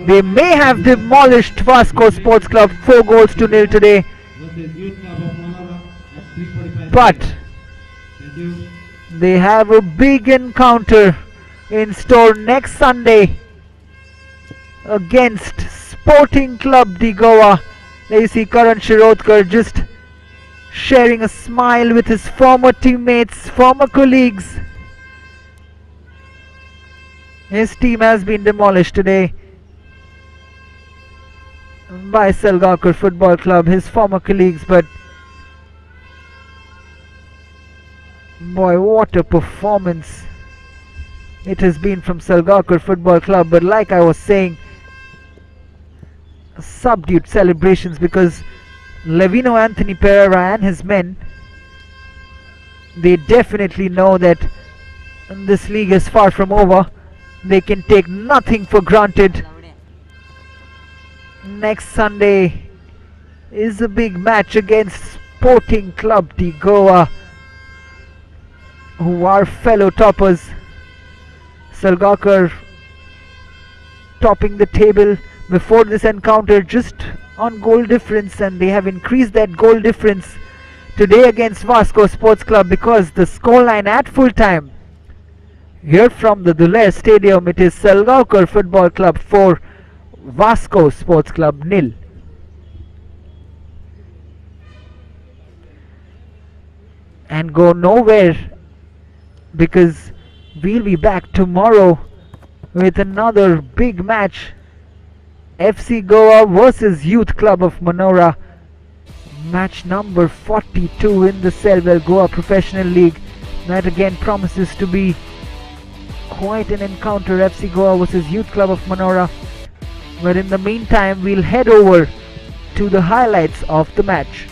They may have demolished Vasco Sports Club 4-0 today, but they have a big encounter in store next Sunday against Sporting Club de Goa. There you see Karan Shirodkar just sharing a smile with his former teammates, former colleagues. His team has been demolished today by Selgaocar Football Club, his former colleagues, but boy, what a performance it has been from Selgaocar Football Club. But like I was saying, subdued celebrations because Levino Anthony Pereira and his men, they definitely know that this league is far from over. They can take nothing for granted. Next Sunday is a big match against Sporting Club de Goa, who are fellow toppers. Selgaocar topping the table before this encounter just on goal difference, and they have increased that goal difference today against Vasco Sports Club because the scoreline at full time here from the Duler Stadium, it is Selgaocar Football Club 4, Vasco Sports Club 0. And go nowhere, because we'll be back tomorrow with another big match. FC Goa versus Youth Club of Manora, match number 42 in the Selvel Goa Professional League. That again promises to be quite an encounter, FC Goa versus Youth Club of Manora. But in the meantime, we'll head over to the highlights of the match.